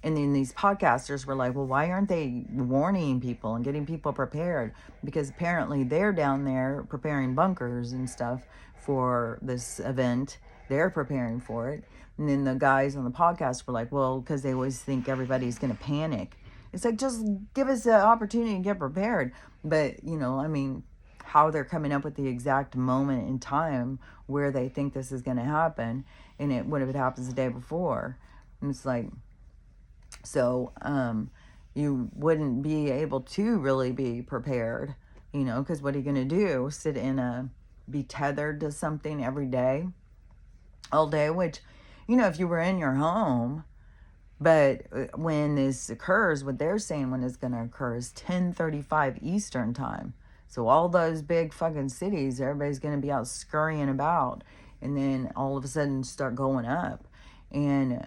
Speaker 1: then these podcasters were like, well, why aren't they warning people and getting people prepared? Because apparently they're down there preparing bunkers and stuff for this event. They're preparing for it. And then the guys on the podcast were like, well, because they always think everybody's going to panic. It's like, just give us the opportunity to get prepared. But, I mean, how they're coming up with the exact moment in time where they think this is going to happen, and what if it happens the day before? And it's like, so you wouldn't be able to really be prepared, because what are you going to do? Be tethered to something every day, all day, which, if you were in your home. But when this occurs, what they're saying when it's going to occur is 10:35 Eastern time. So all those big fucking cities, everybody's going to be out scurrying about, and then all of a sudden start going up, and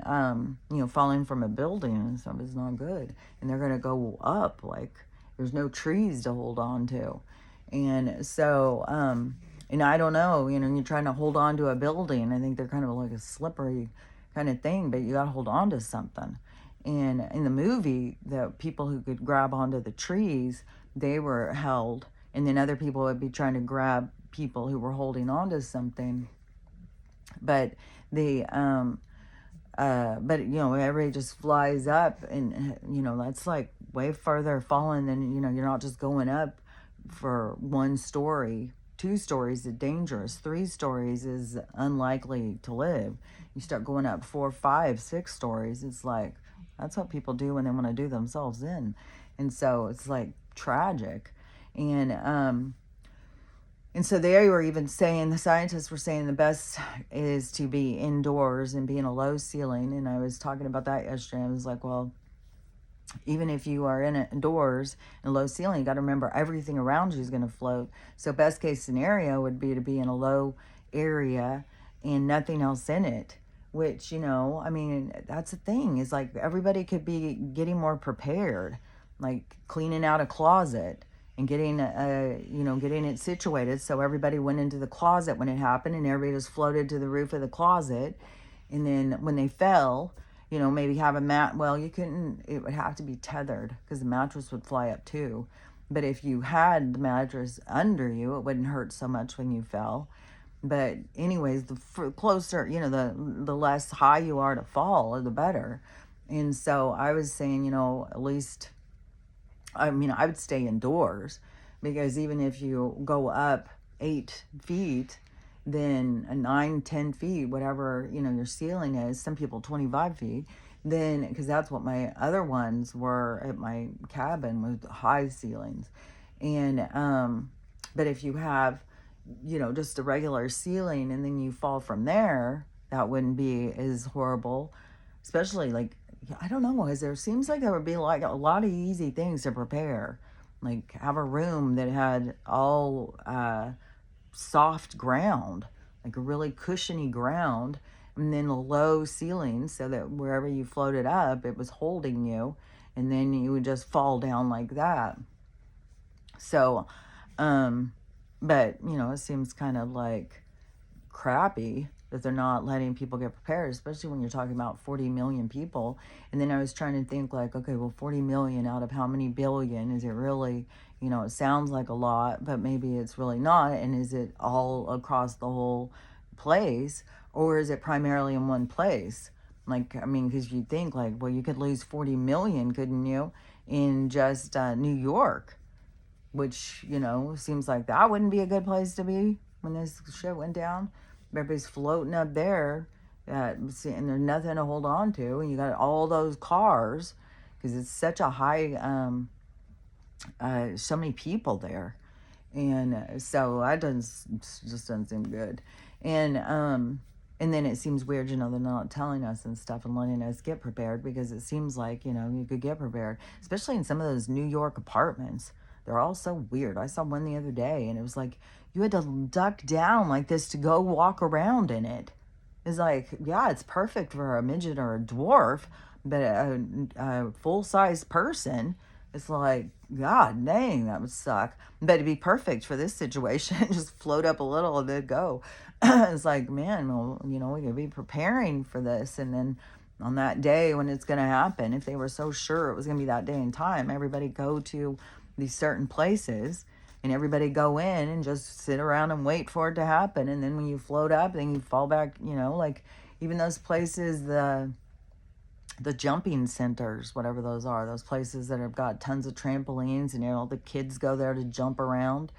Speaker 1: falling from a building and stuff is not good. And they're going to go up like there's no trees to hold on to, and so and I don't know, you're trying to hold on to a building. I think they're kind of like a slippery kind of thing, but you got to hold on to something. And in the movie, the people who could grab onto the trees, they were held, and then other people would be trying to grab people who were holding on to something. But everybody just flies up, and that's like way further falling than, you're not just going up for one story. 2 stories is dangerous. 3 stories is unlikely to live. You start going up 4, 5, 6 stories. It's like, that's what people do when they want to do themselves in. And so it's like tragic. And so they were even saying, the scientists were saying the best is to be indoors and be in a low ceiling. And I was talking about that yesterday. I was like, well, even if you are indoors in a low ceiling, you got to remember everything around you is going to float. So best case scenario would be to be in a low area and nothing else in it, which, I mean, that's the thing, is like everybody could be getting more prepared, like cleaning out a closet and getting it situated so everybody went into the closet when it happened, and everybody just floated to the roof of the closet. And then when they fell, maybe have a mat. Well, it would have to be tethered because the mattress would fly up too. But if you had the mattress under you, it wouldn't hurt so much when you fell. But anyways, the closer, the less high you are to fall, the better. And so I was saying, at least, I would stay indoors, because even if you go up 8 feet, then 9, 10 feet, whatever, your ceiling is, some people 25 feet, then, because that's what my other ones were at my cabin, with high ceilings. And, but if you have, just a regular ceiling and then you fall from there, that wouldn't be as horrible, especially like, I don't know, because there seems like there would be like a lot of easy things to prepare, like have a room that had all, soft ground, like a really cushiony ground, and then a low ceiling so that wherever you floated up, it was holding you, and then you would just fall down like that. So, but, it seems kind of like crappy that they're not letting people get prepared, especially when you're talking about 40 million people. And then I was trying to think like, okay, well, 40 million out of how many billion? Is it really, it sounds like a lot, but maybe it's really not. And is it all across the whole place, or is it primarily in one place? Like, I mean, because you think like, well, you could lose 40 million, couldn't you, in just New York, which, seems like that wouldn't be a good place to be when this shit went down. Everybody's floating up there, and there's nothing to hold on to, and you got all those cars because it's such a high, so many people there, and so that just doesn't seem good, and then it seems weird, they're not telling us and stuff and letting us get prepared because it seems like, you could get prepared, especially in some of those New York apartments. They're all so weird. I saw one the other day and it was like you had to duck down like this to go walk around in it. It's like, yeah, it's perfect for a midget or a dwarf, but a full-size person, it's like, God dang, that would suck. But it'd be perfect for this situation. Just float up a little and then go. It's like, man, well, we could be preparing for this. And then on that day when it's going to happen, if they were so sure it was going to be that day and time, everybody go to these certain places and everybody go in and just sit around and wait for it to happen. And then when you float up, then you fall back, like even those places, the jumping centers, whatever those are, those places that have got tons of trampolines and all the kids go there to jump around,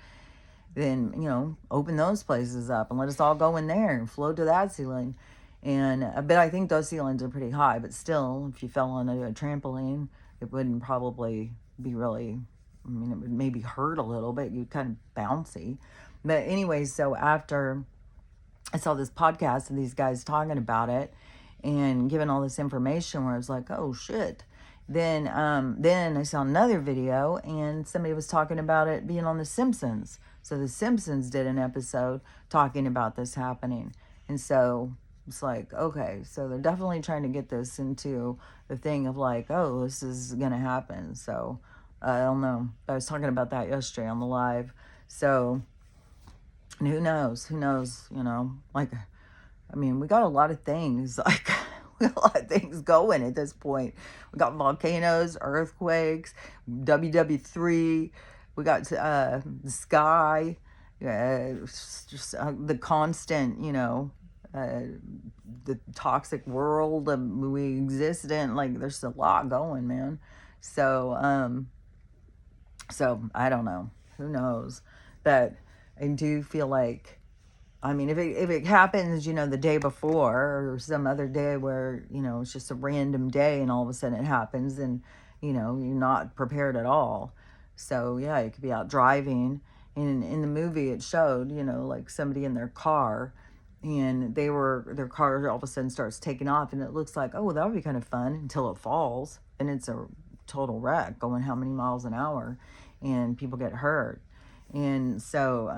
Speaker 1: then, open those places up and let us all go in there and float to that ceiling. And but I think those ceilings are pretty high, but still, if you fell on a trampoline, it wouldn't probably be really, I mean, it would maybe hurt a little bit. You'd kind of bouncy. But anyway, so after I saw this podcast of these guys talking about it and giving all this information where I was like, oh shit. Then I saw another video and somebody was talking about it being on The Simpsons. So The Simpsons did an episode talking about this happening. And so it's like, okay, so they're definitely trying to get this into the thing of like, oh, this is going to happen. So I don't know. I was talking about that yesterday on the live. So, and who knows, like, I mean, we got a lot of things, like, we got a lot of things going at this point. We got volcanoes, earthquakes, WW3, we got the sky, just the constant, the toxic world we exist in. Like, there's a lot going, man. So, so I don't know. Who knows? But I do feel like, I mean, if it happens, the day before or some other day where, it's just a random day and all of a sudden it happens, then, you're not prepared at all. So, yeah, you could be out driving. And in the movie, it showed, like somebody in their car and their car all of a sudden starts taking off and it looks like, oh, well, that would be kind of fun until it falls and it's a total wreck going how many miles an hour and people get hurt. And so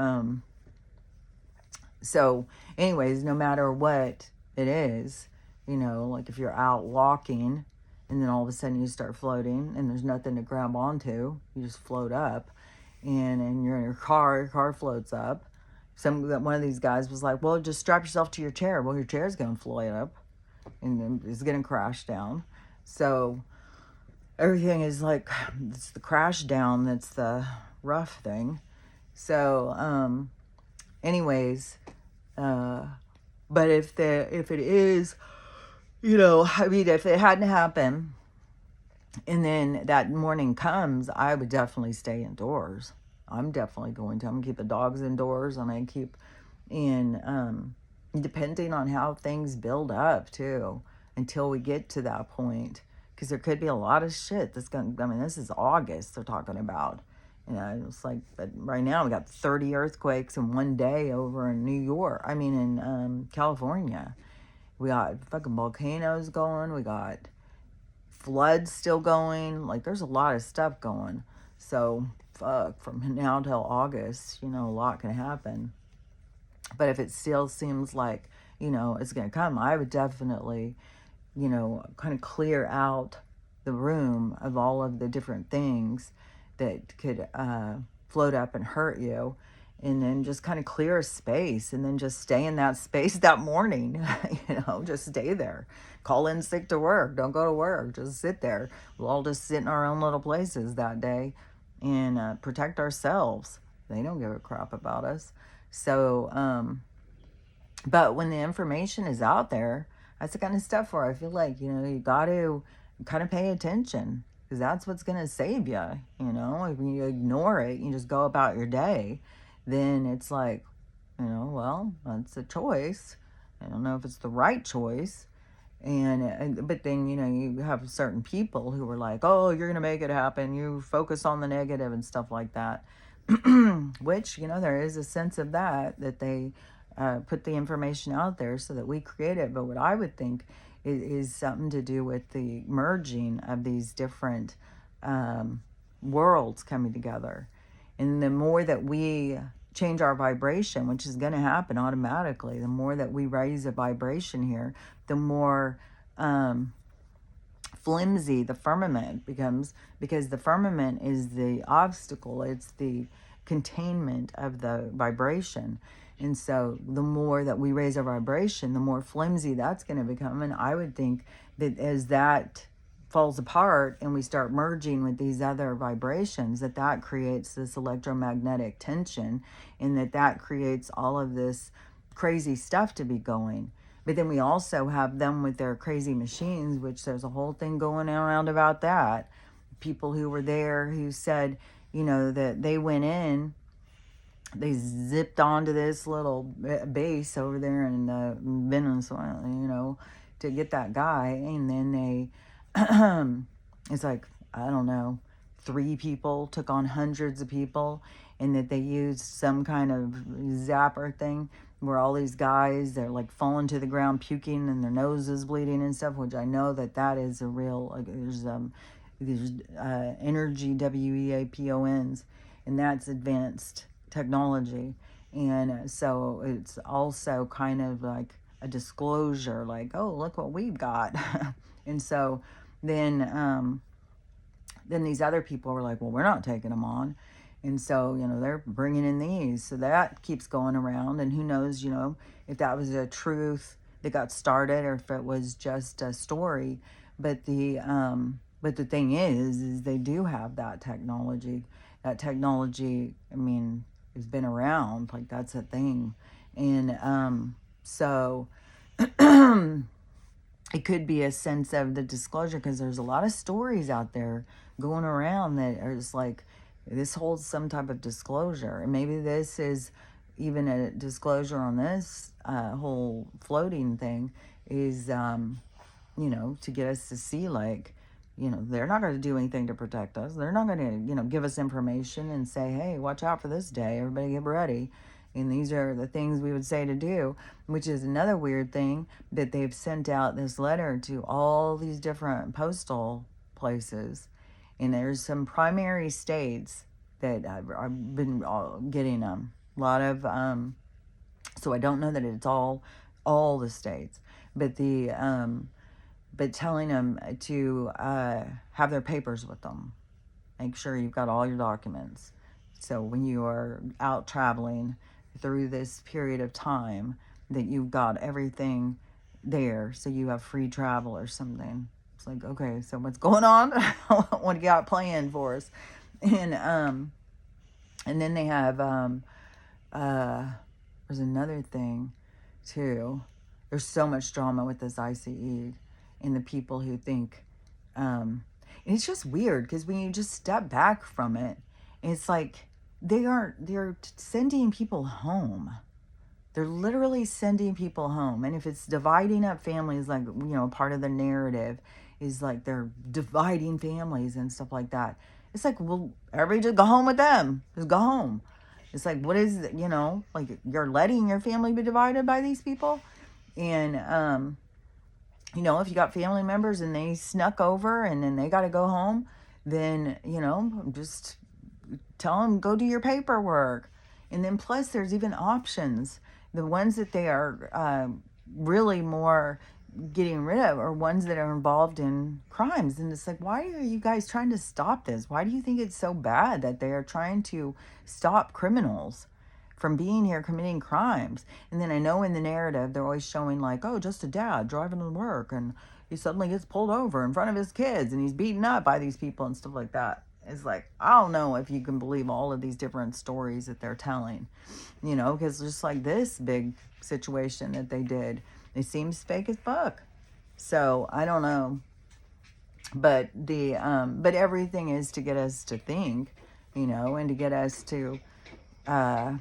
Speaker 1: anyways, no matter what it is, like if you're out walking and then all of a sudden you start floating and there's nothing to grab onto, you just float up and you're in your car floats up. One of these guys was like, well, just strap yourself to your chair. Well, your chair's going to float up and then it's going to crash down. So everything is like, it's the crash down that's the rough thing. So, anyways, but if it is, I mean, if it hadn't happened and then that morning comes, I would definitely stay indoors. I'm definitely going to. I'm going to keep the dogs indoors. I'm going to keep depending on how things build up too, until we get to that point. Because there could be a lot of shit that's going to, I mean, this is August they're talking about. It's like, but right now we got 30 earthquakes in one day over in New York. I mean, in California. We got fucking volcanoes going. We got floods still going. Like, there's a lot of stuff going. So, fuck, from now till August, a lot can happen. But if it still seems like, it's going to come, I would definitely, kind of clear out the room of all of the different things that could float up and hurt you. And then just kind of clear a space and then just stay in that space that morning. Just stay there. Call in sick to work. Don't go to work. Just sit there. We'll all just sit in our own little places that day and protect ourselves. They don't give a crap about us. So, but when the information is out there, that's the kind of stuff where I feel like, you got to kind of pay attention, because that's what's going to save you. If you ignore it, you just go about your day, then it's like, well, that's a choice. I don't know if it's the right choice. But then, you have certain people who are like, oh, you're going to make it happen. You focus on the negative and stuff like that. Which, there is a sense of that they put the information out there so that we create it. But what I would think is something to do with the merging of these different worlds coming together. And the more that we change our vibration, which is going to happen automatically, the more that we raise a vibration here, the more flimsy the firmament becomes, because the firmament is the obstacle, it's the containment of the vibration. And so the more that we raise our vibration, the more flimsy that's going to become. And I would think that as that falls apart and we start merging with these other vibrations, that creates this electromagnetic tension, and that creates all of this crazy stuff to be going. But then we also have them with their crazy machines, which there's a whole thing going around about that. People who were there who said, that they went in, they zipped onto this little base over there in Venezuela, to get that guy. And then they, it's like, I don't know, 3 people took on hundreds of people, and that they used some kind of zapper thing where all these guys, they're like falling to the ground, puking, and their nose is bleeding and stuff, which I know that is a real, like, there's energy, WEAPONs, and that's advanced technology. And so it's also kind of like a disclosure, like, oh, look what we've got. And so then these other people were like, well, we're not taking them on. And so, they're bringing in these. So that keeps going around. And who knows, if that was a truth that got started or if it was just a story. But the thing is they do have that technology. That technology, has been around. Like, that's a thing. And so it could be a sense of the disclosure, because there's a lot of stories out there going around that are just like, this holds some type of disclosure. And maybe this is even a disclosure on this whole floating thing is, to get us to see, like, they're not going to do anything to protect us. They're not going to, give us information and say, hey, watch out for this day. Everybody get ready. And these are the things we would say to do, which is another weird thing, that they've sent out this letter to all these different postal places. And there's some primary states that I've been getting a lot of, so I don't know that it's all the states, but but telling them to have their papers with them. Make sure you've got all your documents. So when you are out traveling through this period of time, that you've got everything there, so you have free travel or something. It's like, okay, so what's going on? What do you got planned for us? And then they have there's another thing too. There's so much drama with this ICE and the people who think, and it's just weird, because when you just step back from it, it's like they're sending people home. They're literally sending people home. And if it's dividing up families, like, part of the narrative is like they're dividing families and stuff like that. It's like, well, everybody just go home with them. Just go home. It's like, what is it, like, you're letting your family be divided by these people? And, if you got family members and they snuck over and then they got to go home, then, just tell them, go do your paperwork. And then plus there's even options. The ones that they are really more getting rid of are ones that are involved in crimes. And it's like, why are you guys trying to stop this? Why do you think it's so bad that they are trying to stop criminals from being here committing crimes? And then I know in the narrative they're always showing like, oh, just a dad driving to work and he suddenly gets pulled over in front of his kids and he's beaten up by these people and stuff like that. It's like, I don't know if you can believe all of these different stories that they're telling, because just like this big situation that they did, it seems fake as fuck. So I don't know, but but everything is to get us to think, and to get us uh,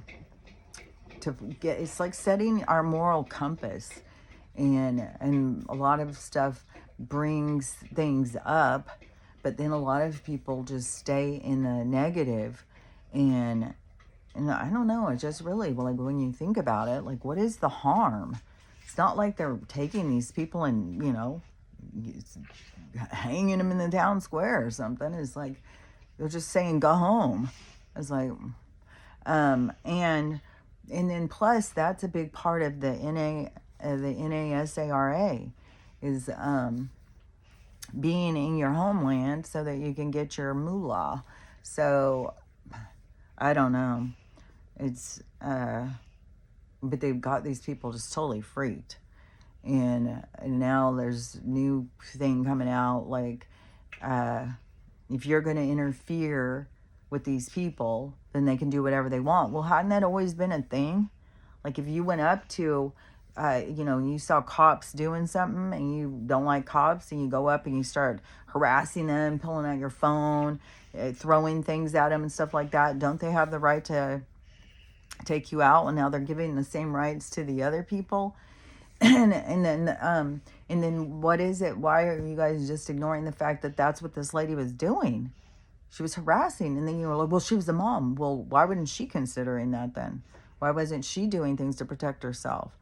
Speaker 1: to get. It's like setting our moral compass, and a lot of stuff brings things up, but then a lot of people just stay in the negative, and I don't know. It's just really like when you think about it, like what is the harm? It's not like they're taking these people and hanging them in the town square or something. It's like they're just saying go home. It's like and then plus that's a big part of the NASARA is being in your homeland so that you can get your moolah. So I don't know. It's but they've got these people just totally freaked. And now there's new thing coming out like if you're going to interfere with these people, then they can do whatever they want. Well, hadn't that always been a thing? Like if you went up to you saw cops doing something and you don't like cops and you go up and you start harassing them, pulling out your phone, throwing things at them and stuff like that, don't they have the right to take you out? And now they're giving the same rights to the other people. and then what is it? Why are you guys just ignoring the fact that that's what this lady was doing? She was harassing. And then you were like, well, she was a mom. Well, why wasn't she considering that then? Why wasn't she doing things to protect herself?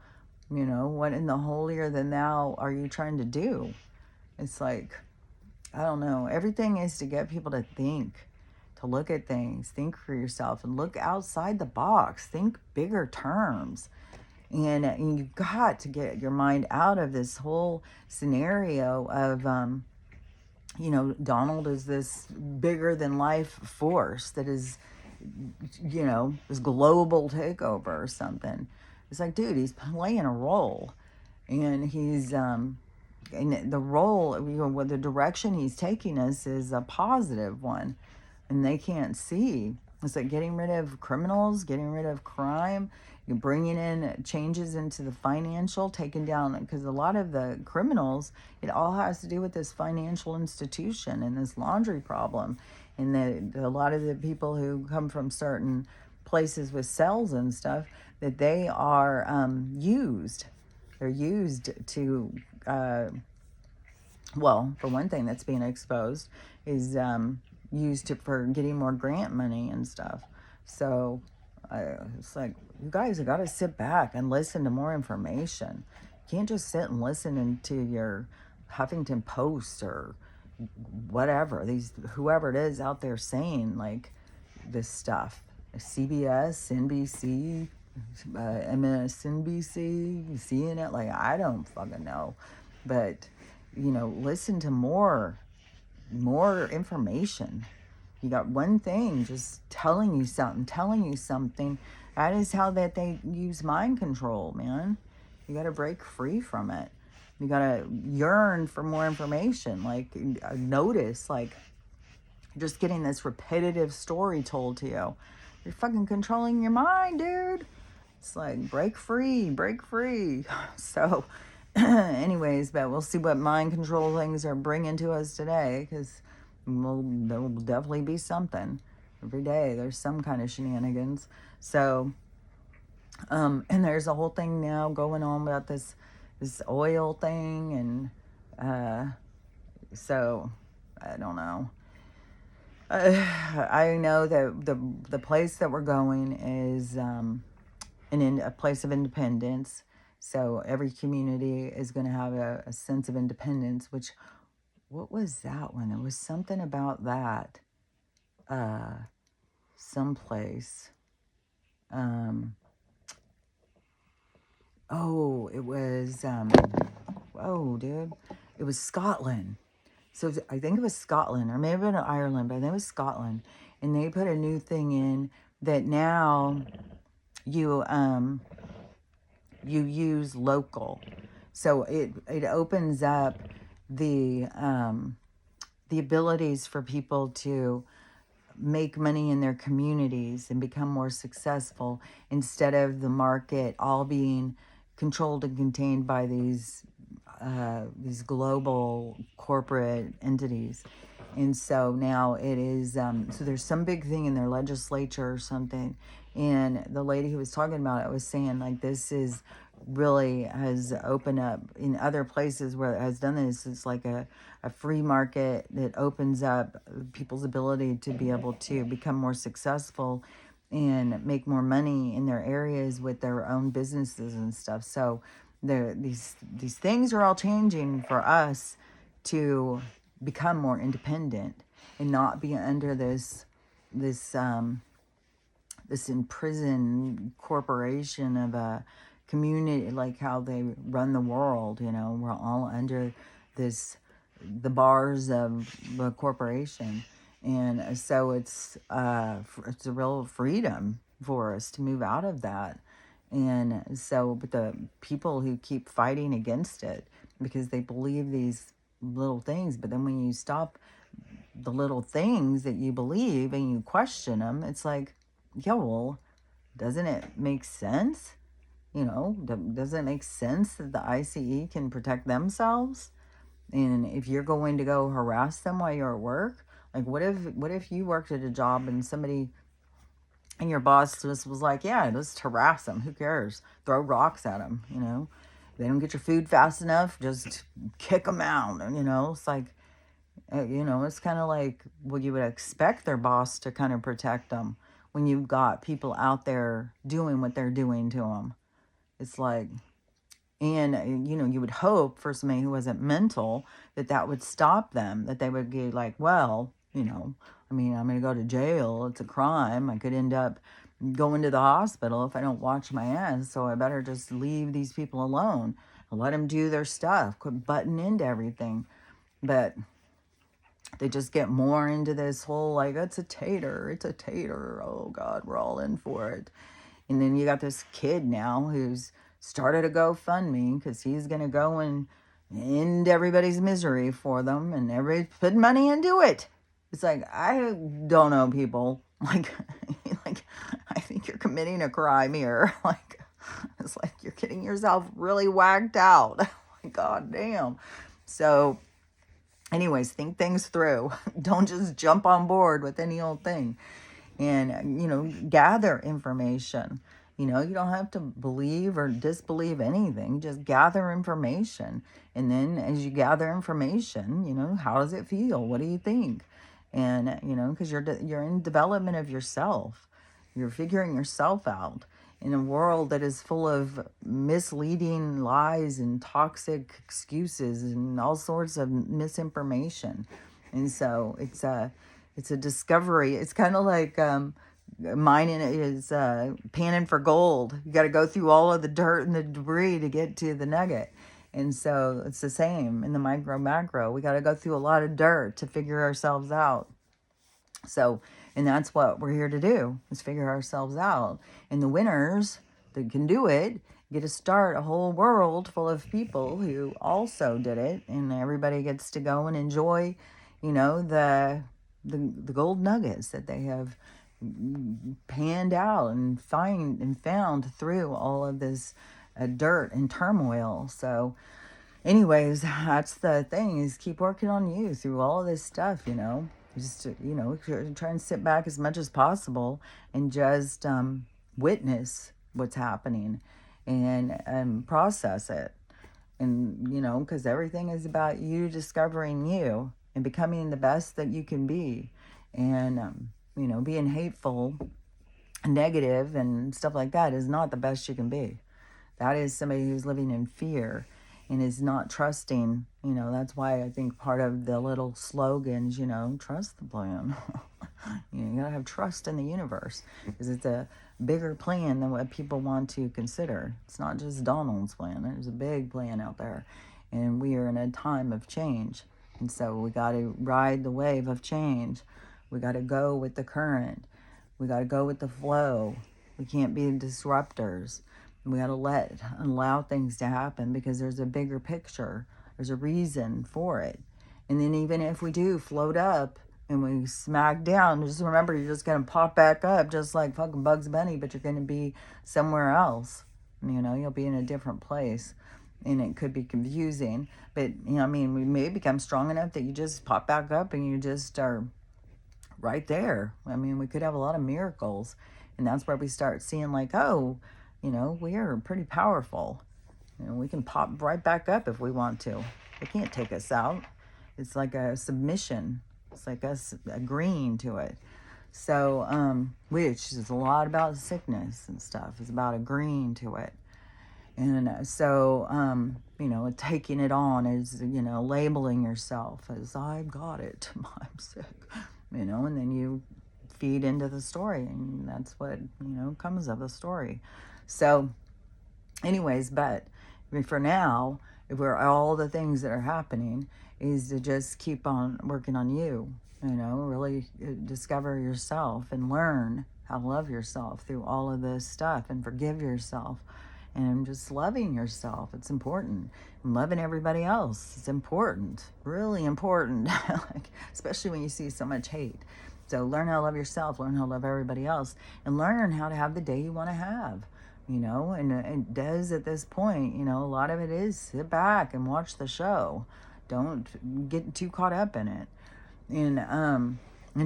Speaker 1: What in the holier than thou are you trying to do? It's like, I don't know. Everything is to get people to think, to look at things, think for yourself, and look outside the box. Think bigger terms. And you've got to get your mind out of this whole scenario of, Donald is this bigger than life force that is, this global takeover or something. It's like, dude, he's playing a role, and he's and the role, the direction he's taking us is a positive one, and they can't see. It's like getting rid of criminals, getting rid of crime, you're bringing in changes into the financial, taking down, because a lot of the criminals, it all has to do with this financial institution and this laundry problem. And a lot of the people who come from certain places with cells and stuff, that they are used. They're used to, well, for one thing that's being exposed is used for getting more grant money and stuff. So it's like, you guys have got to sit back and listen to more information. You can't just sit and listen to your Huffington Post or whatever, whoever it is out there saying like this stuff. CBS, NBC, MSNBC, CNN, like I don't fucking know. But, listen to more information. You got one thing just telling you something. That is how that they use mind control, man. You got to break free from it. You got to yearn for more information. Like, notice, like, just getting this repetitive story told to you. You're fucking controlling your mind, dude. It's like, break free. So, anyways, but we'll see what mind control things are bringing to us today, because there will definitely be something. Every day there's some kind of shenanigans. So, and there's a whole thing now going on about this oil thing, and so I don't know. I know that the place that we're going is a place of independence. So every community is going to have a sense of independence. Which, what was that one? It was something about that. Someplace. Oh, it was. whoa, dude. It was Scotland. So I think it was Scotland, or maybe Ireland, but I think it was Scotland. And they put a new thing in that now you you use local. So it opens up the abilities for people to make money in their communities and become more successful, instead of the market all being controlled and contained by these global corporate entities. And so now it is, so there's some big thing in their legislature or something. And the lady who was talking about it was saying, like, this is really has opened up in other places where it has done this. It's like a free market that opens up people's ability to be able to become more successful and make more money in their areas with their own businesses and stuff. So these things are all changing for us to become more independent and not be under this this imprisoned corporation of a community, like how they run the world. You know, we're all under the bars of the corporation. And so it's a real freedom for us to move out of that. And so, but the people who keep fighting against it because they believe these little things, but then when you stop the little things that you believe and you question them, it's like, yeah, well, doesn't it make sense? You know, doesn't it make sense that the ICE can protect themselves? And if you're going to go harass them while you're at work, like what if you worked at a job and somebody and your boss just was like, yeah, just harass them. Who cares? Throw rocks at them, you know? If they don't get your food fast enough, just kick them out. And, you know, it's like, you know, it's kind of like, well, you would expect their boss to kind of protect them when you've got people out there doing what they're doing to them. It's like, and, you know, you would hope for somebody who wasn't mental that would stop them, that they would be like, well, you know, I mean, I'm going to go to jail. It's a crime. I could end up going to the hospital if I don't watch my ass. So I better just leave these people alone and let them do their stuff. Quit butting into everything. But they just get more into this whole, like, it's a tater. It's a tater. Oh, God, we're all in for it. And then you got this kid now who's started a GoFundMe because he's going to go and end everybody's misery for them, and everybody's putting money into it. It's like, I don't know, people. Like, like, I think you're committing a crime here. Like, it's like you're getting yourself really whacked out. Like, God damn. So, anyways, think things through. Don't just jump on board with any old thing. And, you know, gather information. You know, you don't have to believe or disbelieve anything. Just gather information. And then as you gather information, you know, how does it feel? What do you think? And, you know, because you're in development of yourself. You're figuring yourself out in a world that is full of misleading lies and toxic excuses and all sorts of misinformation. And so it's a discovery. It's kind of like mining is panning for gold. You got to go through all of the dirt and the debris to get to the nugget. And so it's the same in the micro macro. We got to go through a lot of dirt to figure ourselves out. So, and that's what we're here to do, is figure ourselves out. And the winners that can do it get to start a whole world full of people who also did it. And everybody gets to go and enjoy, you know, the gold nuggets that they have panned out and found through all of this dirt and turmoil. So anyways, that's the thing, is keep working on you through all of this stuff, you know. Just, you know, try and sit back as much as possible and just witness what's happening and process it. And, you know, because everything is about you discovering you and becoming the best that you can be. And, you know, being hateful, negative, and stuff like that is not the best you can be. That is somebody who's living in fear and is not trusting. You know, that's why I think part of the little slogans, you know, trust the plan. You gotta have trust in the universe, because it's a bigger plan than what people want to consider. It's not just Donald's plan. There's a big plan out there. and we are in a time of change. And so we got to ride the wave of change. We got to go with the current. We got to go with the flow. We can't be disruptors. We got to allow things to happen, because there's a bigger picture. There's a reason for it. And then even if we do float up and we smack down, just remember, you're just going to pop back up just like fucking Bugs Bunny, but you're going to be somewhere else. You'll be in a different place. And it could be confusing. But, I mean, we may become strong enough that you just pop back up and you just are right there. I mean, we could have a lot of miracles. And that's where we start seeing, like, oh, we are pretty powerful. We can pop right back up if we want to. They can't take us out. It's like a submission. It's like us agreeing to it. So, which is a lot about sickness and stuff. It's about agreeing to it. And so, taking it on is, labeling yourself as, I've got it, I'm sick, and then you feed into the story, and that's what, comes of the story. So, anyways, but for now, where all the things that are happening is to just keep on working on you, really discover yourself and learn how to love yourself through all of this stuff, and forgive yourself. And just loving yourself, it's important. And loving everybody else, it's important, really important, like, especially when you see so much hate. So learn how to love yourself, learn how to love everybody else, and learn how to have the day you want to have, and Des, at this point, a lot of it is sit back and watch the show. Don't get too caught up in it. And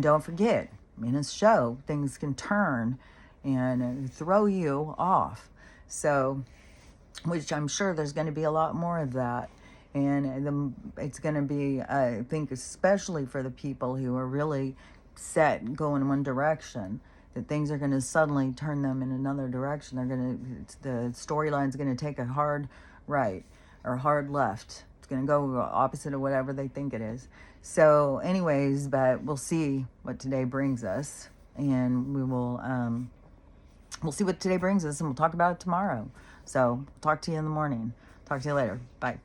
Speaker 1: don't forget, in a show, things can turn and throw you off. So, which I'm sure there's going to be a lot more of that. And it's going to be, I think, especially for the people who are really set going in one direction, that things are going to suddenly turn them in another direction. The storyline's going to take a hard right or hard left. It's going to go opposite of whatever they think it is. So anyways, but we'll see what today brings us. And we'll see what today brings us, and we'll talk about it tomorrow. So talk to you in the morning. Talk to you later. Bye.